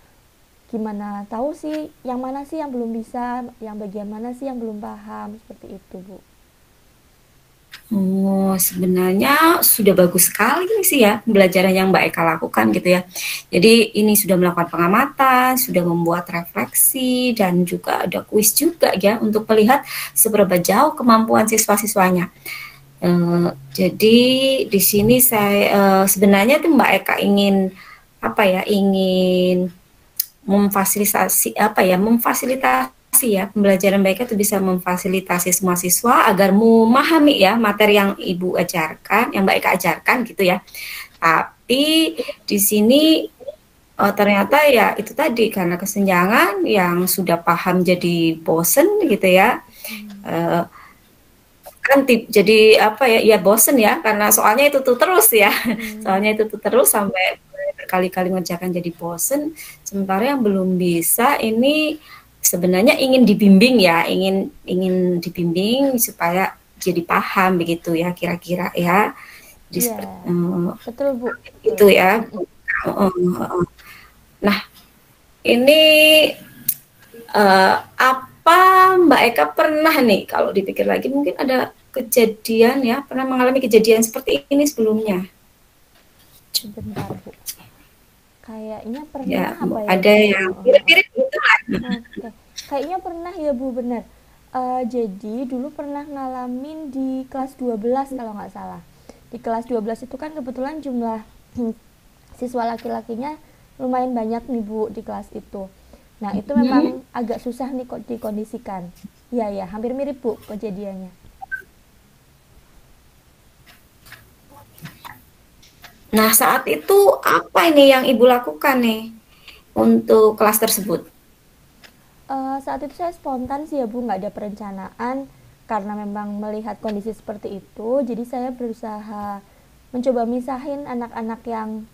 S3: gimana tahu sih yang mana sih yang belum bisa, yang bagian mana sih yang belum paham, seperti itu, Bu.
S1: Oh, sebenarnya sudah bagus sekali sih ya pembelajaran yang Mbak Eka lakukan gitu ya. Jadi ini sudah melakukan pengamatan, sudah membuat refleksi, dan juga ada kuis juga ya untuk melihat seberapa jauh kemampuan siswa-siswanya. Jadi di sini saya sebenarnya tuh Mbak Eka ingin apa ya, ingin memfasilitasi ya pembelajaran mereka itu bisa memfasilitasi semua siswa agar memahami ya materi yang Ibu ajarkan, yang Mbak Eka ajarkan gitu ya. Tapi di sini ternyata ya itu tadi karena kesenjangan yang sudah paham jadi bosen gitu ya. Kan jadi apa ya, ya bosen ya karena soalnya itu tuh terus ya. Soalnya itu tuh terus sampai berkali-kali mengerjakan jadi bosen, sementara yang belum bisa ini sebenarnya ingin dibimbing ya, ingin dibimbing supaya jadi paham begitu ya kira-kira ya.
S3: Iya, betul, Bu.
S1: Itu
S3: Betul.
S1: ya. Nah, ini apa Mbak Eka pernah nih kalau dipikir lagi mungkin ada kejadian ya, pernah mengalami kejadian seperti ini sebelumnya?
S3: Sebentar, Bu. Kayaknya pernah
S1: Ya,
S3: apa ya,
S1: ada
S3: Bu?
S1: yang mirip-mirip gitu lah.
S3: Oke. Kayaknya pernah ya, Bu, bener. Jadi dulu pernah ngalamin di kelas 12 kalau nggak salah. Di kelas 12 itu kan kebetulan jumlah siswa laki-lakinya lumayan banyak nih, Bu, di kelas itu. Nah, itu memang agak susah nih kok dikondisikan. Iya, ya, hampir mirip, Bu, kejadiannya.
S1: Nah, saat itu apa ini yang Ibu lakukan nih untuk kelas tersebut?
S3: Saat itu saya spontan sih ya, Bu, nggak ada perencanaan karena memang melihat kondisi seperti itu. Jadi saya berusaha mencoba misahin anak-anak yang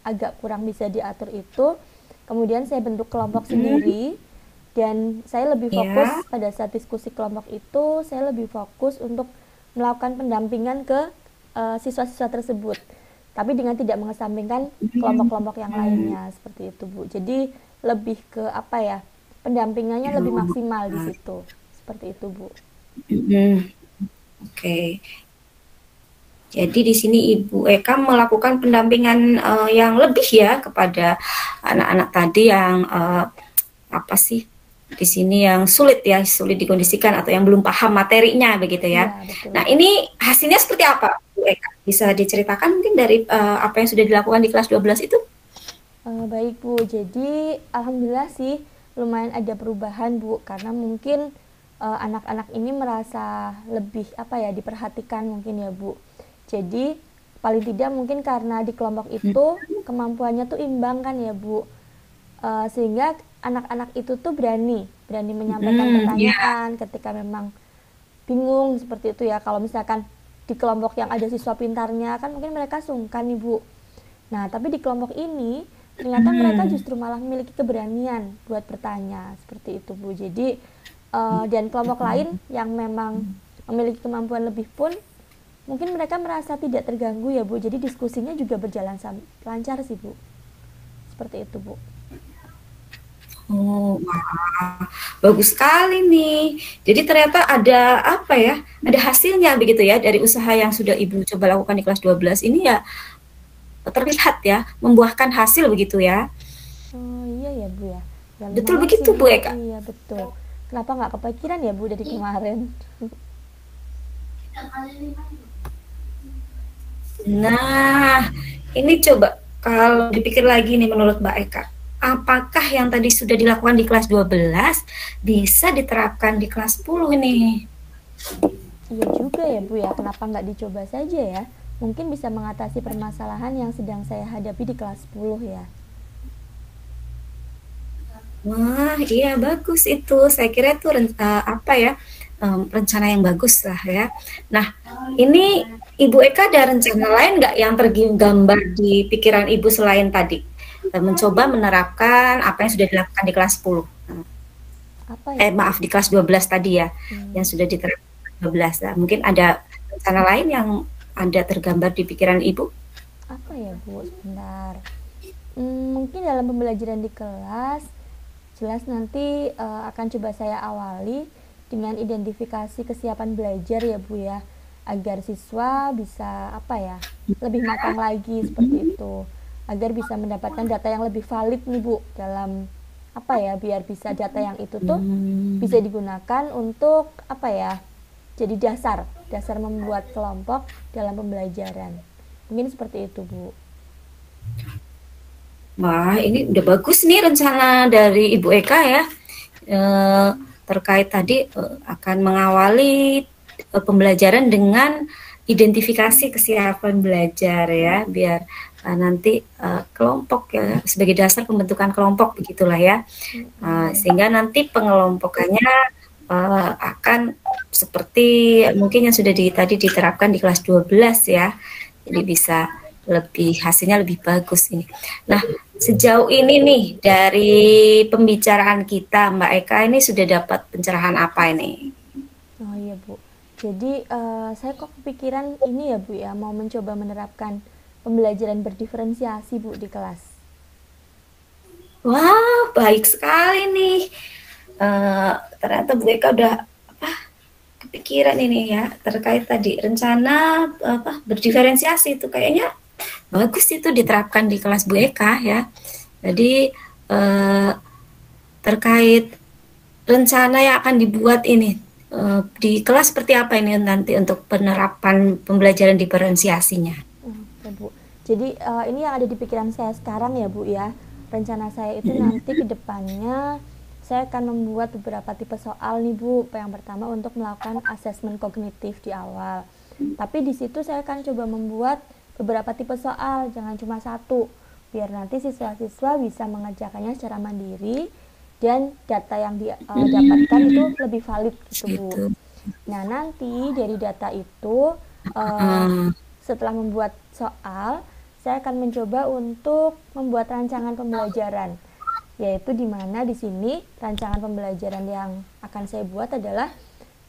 S3: agak kurang bisa diatur itu. Kemudian saya bentuk kelompok sendiri dan saya lebih fokus
S1: Ya.
S3: pada saat diskusi kelompok itu. Saya lebih fokus untuk melakukan pendampingan ke siswa-siswa tersebut. Tapi dengan tidak mengesampingkan kelompok-kelompok yang lainnya seperti itu, Bu. Jadi lebih ke apa ya? Pendampingannya lebih maksimal di situ. Seperti itu, Bu.
S1: Oke. Jadi di sini Ibu Eka melakukan pendampingan yang lebih ya kepada anak-anak tadi yang apa sih di sini yang sulit ya, sulit dikondisikan atau yang belum paham materinya begitu ya.
S3: Iya, betul.
S1: Nah, ini hasilnya seperti apa, Bu Eka? Bisa diceritakan mungkin dari apa yang sudah dilakukan di kelas 12 itu?
S3: Baik, Bu. Jadi alhamdulillah sih lumayan ada perubahan, Bu, karena mungkin anak-anak ini merasa lebih apa ya, diperhatikan mungkin ya, Bu. Jadi paling tidak mungkin karena di kelompok itu kemampuannya tuh imbang kan ya, Bu. Sehingga anak-anak itu tuh berani menyampaikan pertanyaan ketika memang bingung seperti itu ya. Kalau misalkan di kelompok yang ada siswa pintarnya kan mungkin mereka sungkan nih, Bu. Nah, tapi di kelompok ini ternyata mereka justru malah memiliki keberanian buat bertanya seperti itu, Bu. Jadi dan kelompok lain yang memang memiliki kemampuan lebih pun mungkin mereka merasa tidak terganggu ya, Bu. Jadi diskusinya juga berjalan lancar sih, Bu. Seperti itu, Bu.
S1: Oh, wah, bagus sekali nih. Jadi ternyata ada apa ya? Ada hasilnya begitu ya dari usaha yang sudah Ibu coba lakukan di kelas 12 ini ya terlihat ya membuahkan hasil begitu ya.
S3: Oh iya ya, Bu ya. Ya
S1: Betul
S3: lumayan
S1: begitu
S3: sih,
S1: Bu Eka.
S3: Iya, betul. Kenapa nggak kepikiran ya, Bu, dari kemarin?
S1: Nah, ini coba kalau dipikir lagi nih menurut Mbak Eka, apakah yang tadi sudah dilakukan di kelas 12 bisa diterapkan di kelas 10 nih?
S3: Iya juga ya, Bu ya. Kenapa nggak dicoba saja ya? Mungkin bisa mengatasi permasalahan yang sedang saya hadapi di kelas 10 ya.
S1: Wah, iya bagus itu. Saya kira itu apa ya, rencana yang bagus lah ya. Nah, ini Ibu Eka ada rencana lain nggak yang tergambar di pikiran Ibu selain tadi? Mencoba menerapkan apa yang sudah dilakukan di kelas 10.
S3: Apa ya, Bu?
S1: Maaf, di kelas 12 tadi ya, yang
S3: Hmm,
S1: sudah diterapkan 12. Nah, mungkin ada rencana lain yang ada tergambar di pikiran Ibu?
S3: apa ya, Bu? Sebentar. Mungkin dalam pembelajaran di kelas, jelas nanti akan coba saya awali dengan identifikasi kesiapan belajar ya Bu ya, agar siswa bisa apa ya, lebih matang lagi seperti itu, agar bisa mendapatkan data yang lebih valid nih Bu dalam apa ya, biar bisa data yang itu tuh bisa
S1: Hmm.
S3: digunakan untuk apa ya, jadi dasar dasar membuat kelompok dalam pembelajaran. Mungkin seperti itu Bu.
S1: Wah, ini udah bagus nih rencana dari Ibu Eka ya. Eh, Terkait tadi akan mengawali pembelajaran dengan identifikasi kesiapan belajar ya, biar nanti kelompok ya sebagai dasar pembentukan kelompok begitulah ya. Sehingga nanti pengelompokannya akan seperti mungkin yang sudah tadi diterapkan di kelas 12 ya. Jadi bisa hasilnya lebih bagus ini. Nah, sejauh ini nih dari pembicaraan kita Mbak Eka ini sudah dapat pencerahan apa ini?
S3: Oh iya Bu. Jadi saya kok kepikiran ini ya Bu ya, mau mencoba menerapkan pembelajaran berdiferensiasi Bu di kelas.
S1: Wah, baik sekali nih. Ternyata Bu Eka udah kepikiran ini ya terkait tadi rencana berdiferensiasi itu kayaknya bagus itu diterapkan di kelas Bu Eka ya. Jadi terkait rencana yang akan dibuat ini di kelas seperti apa ini nanti untuk penerapan pembelajaran diferensiasinya?
S3: Oke Bu. Jadi ini yang ada di pikiran saya sekarang ya Bu ya. Rencana saya itu nanti ke depannya saya akan membuat beberapa tipe soal nih Bu. Yang pertama untuk melakukan asesmen kognitif di awal. Tapi di situ saya akan coba membuat beberapa tipe soal, jangan cuma satu. Biar nanti siswa-siswa bisa mengerjakannya secara mandiri dan data yang didapatkan itu lebih valid gitu Bu.
S1: Gitu.
S3: Nah nanti dari data itu eh, setelah membuat soal, saya akan mencoba untuk membuat rancangan pembelajaran, yaitu di mana di sini rancangan pembelajaran yang akan saya buat adalah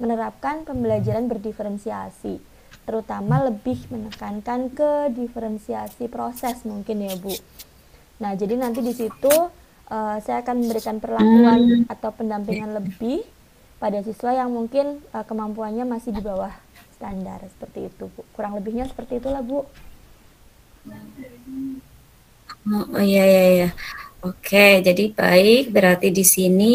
S3: menerapkan pembelajaran berdiferensiasi, terutama lebih menekankan ke diferensiasi proses mungkin ya Bu. Nah, jadi nanti di situ saya akan memberikan perlakuan atau pendampingan lebih pada siswa yang mungkin kemampuannya masih di bawah standar seperti itu Bu. Kurang lebihnya seperti itulah Bu.
S1: Oh iya iya iya. Oke, jadi baik berarti di sini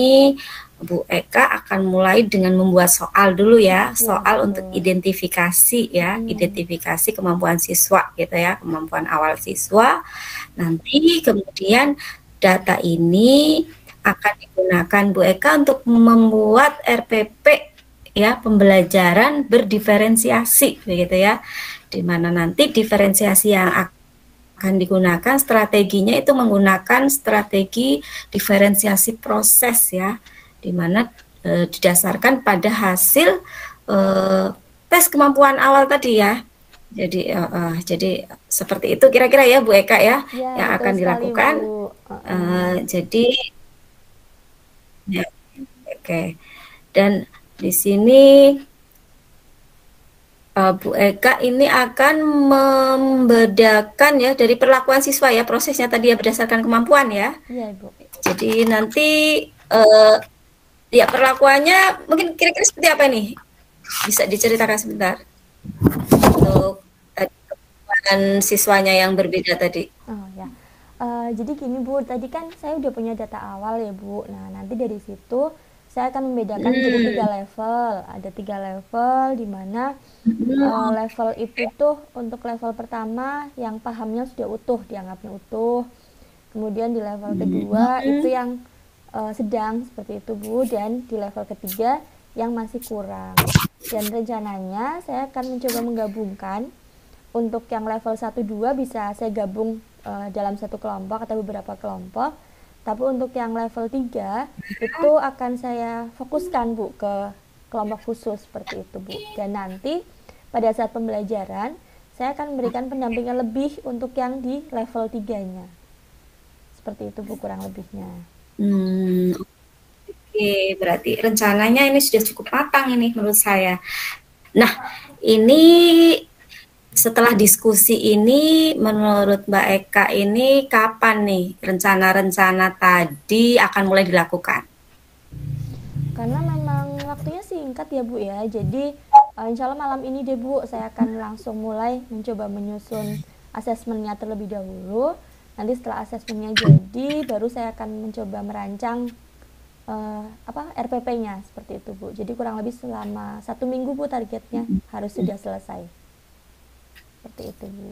S1: Bu Eka akan mulai dengan membuat soal dulu ya,
S3: Ya
S1: soal untuk
S3: betul.
S1: identifikasi ya,
S3: Mm-mm.
S1: identifikasi kemampuan siswa gitu ya, kemampuan awal siswa. Nanti kemudian data ini akan digunakan Bu Eka untuk membuat RPP ya, pembelajaran berdiferensiasi begitu ya. Di mana nanti diferensiasi yang akan digunakan strateginya itu menggunakan strategi diferensiasi proses ya, di mana didasarkan pada hasil tes kemampuan awal tadi ya. Jadi seperti itu kira-kira ya Bu Eka ya
S3: Ya
S1: yang
S3: betul
S1: akan
S3: sekali
S1: dilakukan.
S3: Bu. Uh-uh.
S1: Jadi ya, oke. Dan di sini Bu Eka ini akan membedakan ya dari perlakuan siswa ya prosesnya tadi ya berdasarkan kemampuan ya.
S3: Iya Ibu.
S1: Jadi nanti uh, ya perlakuannya mungkin kira-kira seperti apa nih? Bisa diceritakan sebentar untuk tadi kemampuan siswanya yang berbeda tadi.
S3: Oh ya. Jadi gini Bu, tadi kan saya udah punya data awal ya Bu. Nah nanti dari situ saya akan membedakan menjadi tiga
S1: Hmm.
S3: level. Ada tiga level di mana
S1: Hmm.
S3: level itu tuh untuk level pertama yang pahamnya sudah utuh, dianggapnya utuh. Kemudian di level kedua itu
S1: Hmm.
S3: yang sedang seperti itu Bu, dan di level ketiga yang masih kurang. Dan rencananya saya akan mencoba menggabungkan untuk yang level 1 2 bisa saya gabung dalam satu kelompok atau beberapa kelompok. Tapi untuk yang level 3 itu akan saya fokuskan Bu ke kelompok khusus seperti itu Bu. Dan nanti pada saat pembelajaran saya akan memberikan pendampingan lebih untuk yang di level 3-nya. Seperti itu Bu kurang lebihnya.
S1: Oke, berarti rencananya ini sudah cukup matang ini menurut saya. Nah, ini setelah diskusi ini menurut Mbak Eka ini kapan nih rencana-rencana tadi akan mulai dilakukan?
S3: Karena memang waktunya singkat ya Bu ya, jadi insya Allah malam ini deh Bu, saya akan langsung mulai mencoba menyusun asesmennya terlebih dahulu. Nanti setelah asesmennya jadi, baru saya akan mencoba merancang RPP-nya seperti itu Bu. Jadi kurang lebih selama 1 minggu Bu targetnya harus sudah selesai. Seperti itu Bu.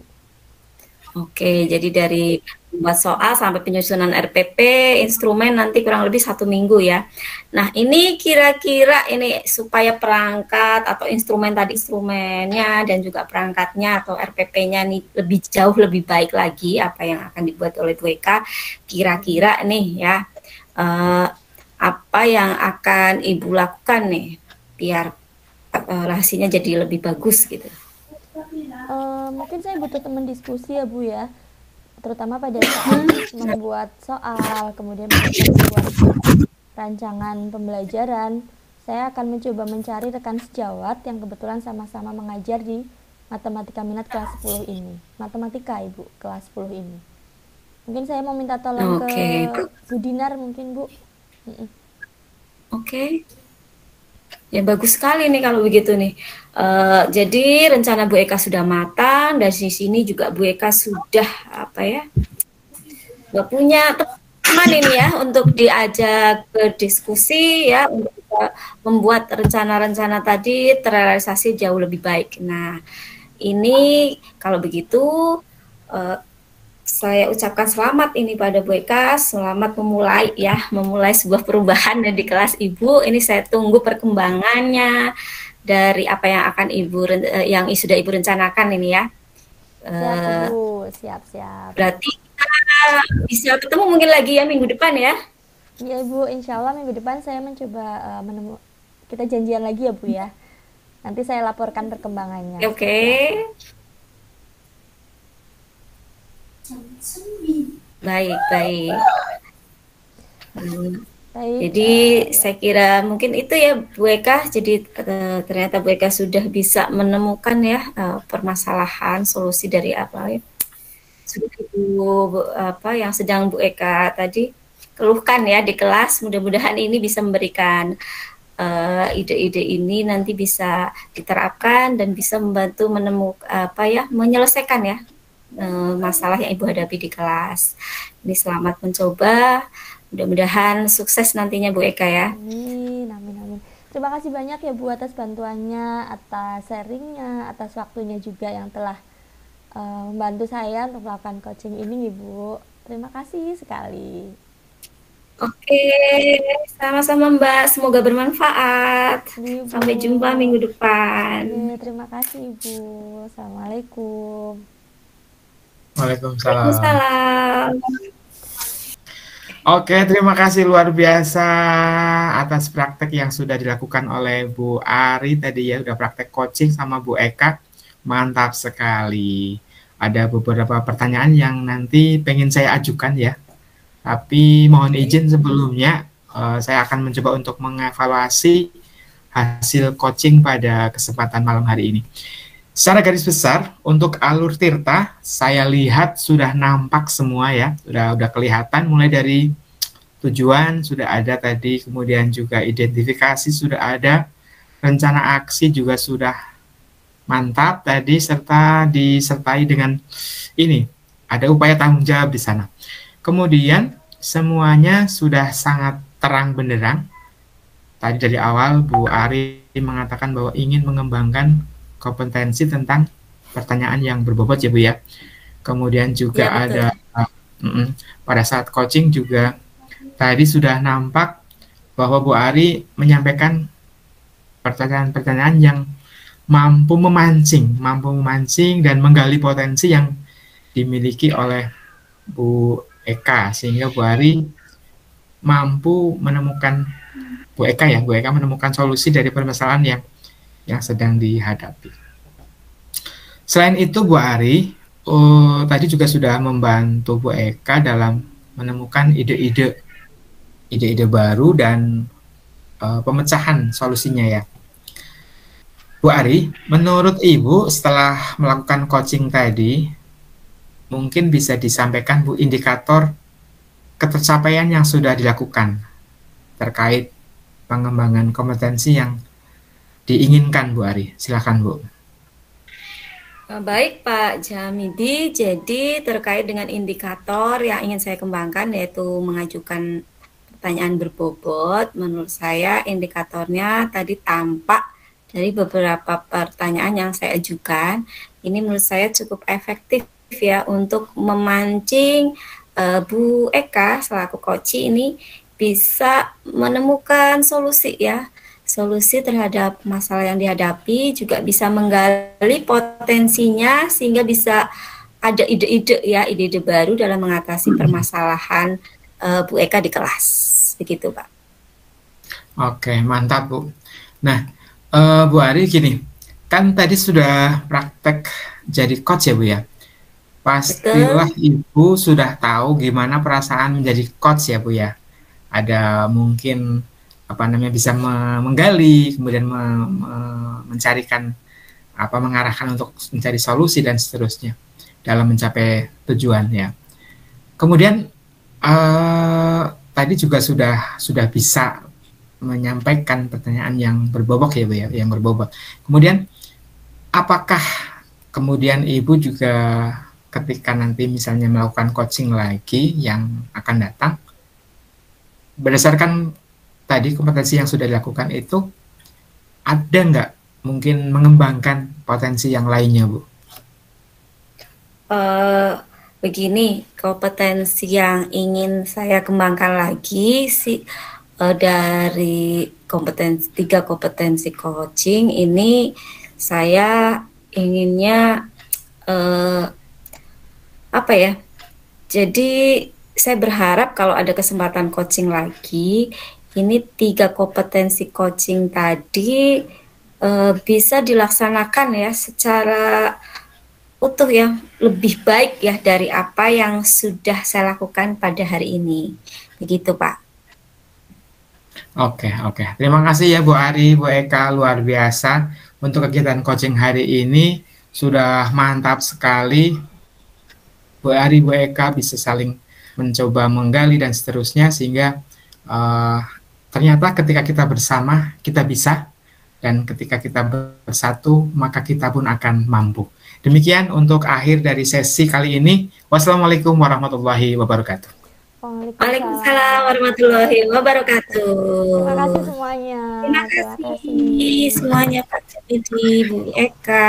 S1: Oke, jadi dari membuat soal sampai penyusunan RPP, instrumen nanti kurang lebih 1 minggu ya. Nah, ini kira-kira ini supaya perangkat atau instrumen tadi instrumennya dan juga perangkatnya atau RPP-nya nih lebih jauh lebih baik lagi apa yang akan dibuat oleh Bu Eka, kira-kira nih ya apa yang akan Ibu lakukan nih biar hasilnya jadi lebih bagus gitu.
S3: Mungkin saya butuh teman diskusi ya Bu ya, terutama pada saat membuat soal, kemudian membuat rancangan pembelajaran. Saya akan mencoba mencari rekan sejawat yang kebetulan sama-sama mengajar di matematika minat kelas 10 ini. Matematika Ibu, kelas 10 ini. Mungkin saya mau minta tolong ke Bu Dinar mungkin Bu.
S1: Oke. Ya bagus sekali nih kalau begitu nih. Jadi rencana Bu Eka sudah matang, dan di sini juga Bu Eka sudah nggak punya teman ini ya untuk diajak berdiskusi ya untuk membuat rencana-rencana tadi terrealisasi jauh lebih baik. Nah ini kalau begitu saya ucapkan selamat ini pada Bu Eka, selamat memulai sebuah perubahan di kelas Ibu. Ini saya tunggu perkembangannya dari apa yang akan yang sudah Ibu rencanakan ini ya.
S3: Siap Ibu, siap.
S1: Berarti kita bisa ketemu mungkin lagi ya minggu depan ya?
S3: Iya Ibu, insya Allah minggu depan saya mencoba kita janjian lagi ya Bu ya. Nanti saya laporkan perkembangannya.
S1: Oke. Baik. Jadi saya kira mungkin itu ya Bu Eka. Jadi ternyata Bu Eka sudah bisa menemukan ya permasalahan solusi dari apa ya yang sedang Bu Eka tadi keluhkan ya di kelas. Mudah-mudahan ini bisa memberikan ide-ide ini nanti bisa diterapkan dan bisa membantu menemukan menyelesaikan ya masalah yang Ibu hadapi di kelas. Ini selamat mencoba, mudah-mudahan sukses nantinya Bu Eka ya.
S3: Amin. Terima kasih banyak ya Bu atas bantuannya, atas sharingnya, atas waktunya juga yang telah membantu saya untuk melakukan coaching ini Ibu. Terima kasih sekali.
S1: Oke, sama-sama Mbak, semoga bermanfaat.
S3: Ibu.
S1: Sampai jumpa minggu depan.
S3: Terima kasih Ibu. Assalamualaikum.
S2: Waalaikumsalam. Oke, terima kasih luar biasa atas praktek yang sudah dilakukan oleh Bu Ari tadi ya, udah praktek coaching sama Bu Eka. Mantap sekali. Ada beberapa pertanyaan yang nanti pengen saya ajukan ya. Tapi mohon izin sebelumnya, saya akan mencoba untuk mengevaluasi hasil coaching pada kesempatan malam hari ini. Secara garis besar, untuk alur Tirta, saya lihat sudah nampak semua ya, sudah kelihatan mulai dari tujuan sudah ada tadi, kemudian juga identifikasi sudah ada, rencana aksi juga sudah mantap tadi, serta disertai dengan ini, ada upaya tanggung jawab di sana. Kemudian semuanya sudah sangat terang benderang. Tadi dari awal Bu Ari mengatakan bahwa ingin mengembangkan kompetensi tentang pertanyaan yang berbobot ya Bu ya. Kemudian juga ya, ada pada saat coaching juga tadi sudah nampak bahwa Bu Ari menyampaikan pertanyaan-pertanyaan yang mampu memancing dan menggali potensi yang dimiliki oleh Bu Eka, sehingga Bu Ari mampu menemukan Bu Eka ya, Bu Eka menemukan solusi dari permasalahan yang sedang dihadapi. Selain itu Bu Ari tadi juga sudah membantu Bu Eka dalam menemukan ide-ide baru dan pemecahan solusinya ya. Bu Ari, menurut Ibu setelah melakukan coaching tadi, mungkin bisa disampaikan Bu indikator ketercapaian yang sudah dilakukan terkait pengembangan kompetensi yang diinginkan Bu Ari. Silakan Bu.
S1: Baik Pak Jamidi, jadi terkait dengan indikator yang ingin saya kembangkan yaitu mengajukan pertanyaan berbobot, menurut saya indikatornya tadi tampak dari beberapa pertanyaan yang saya ajukan. Ini menurut saya cukup efektif ya untuk memancing Bu Eka selaku coach ini bisa menemukan solusi ya, solusi terhadap masalah yang dihadapi, juga bisa menggali potensinya sehingga bisa ada ide-ide ya, ide-ide baru dalam mengatasi permasalahan Bu Eka di kelas. Begitu Pak.
S2: Oke, mantap Bu. Nah, Bu Ari gini, kan tadi sudah praktek jadi coach ya Bu ya. Pastilah Ibu sudah tahu gimana perasaan menjadi coach ya Bu ya. Ada mungkin bisa menggali, kemudian mencarikan mengarahkan untuk mencari solusi dan seterusnya dalam mencapai tujuan ya. Kemudian tadi juga sudah bisa menyampaikan pertanyaan yang berbobot ya Bu ya, yang berbobot. Kemudian apakah kemudian Ibu juga ketika nanti misalnya melakukan coaching lagi yang akan datang, berdasarkan tadi kompetensi yang sudah dilakukan itu, ada nggak mungkin mengembangkan potensi yang lainnya Bu?
S1: Begini, kompetensi yang ingin saya kembangkan lagi sih, dari tiga kompetensi coaching ini saya inginnya jadi saya berharap kalau ada kesempatan coaching lagi, ini 3 kompetensi coaching tadi bisa dilaksanakan ya secara utuh ya, lebih baik ya dari apa yang sudah saya lakukan pada hari ini. Begitu Pak.
S2: Oke. Terima kasih ya Bu Ari, Bu Eka, luar biasa. Untuk kegiatan coaching hari ini sudah mantap sekali. Bu Ari, Bu Eka bisa saling mencoba menggali dan seterusnya sehingga ternyata ketika kita bersama kita bisa, dan ketika kita bersatu maka kita pun akan mampu. Demikian untuk akhir dari sesi kali ini. Wassalamualaikum warahmatullahi wabarakatuh.
S1: Waalaikumsalam warahmatullahi wabarakatuh.
S3: Terima kasih semuanya.
S1: Terima kasih semuanya Pak Jamidi, Bu Eka.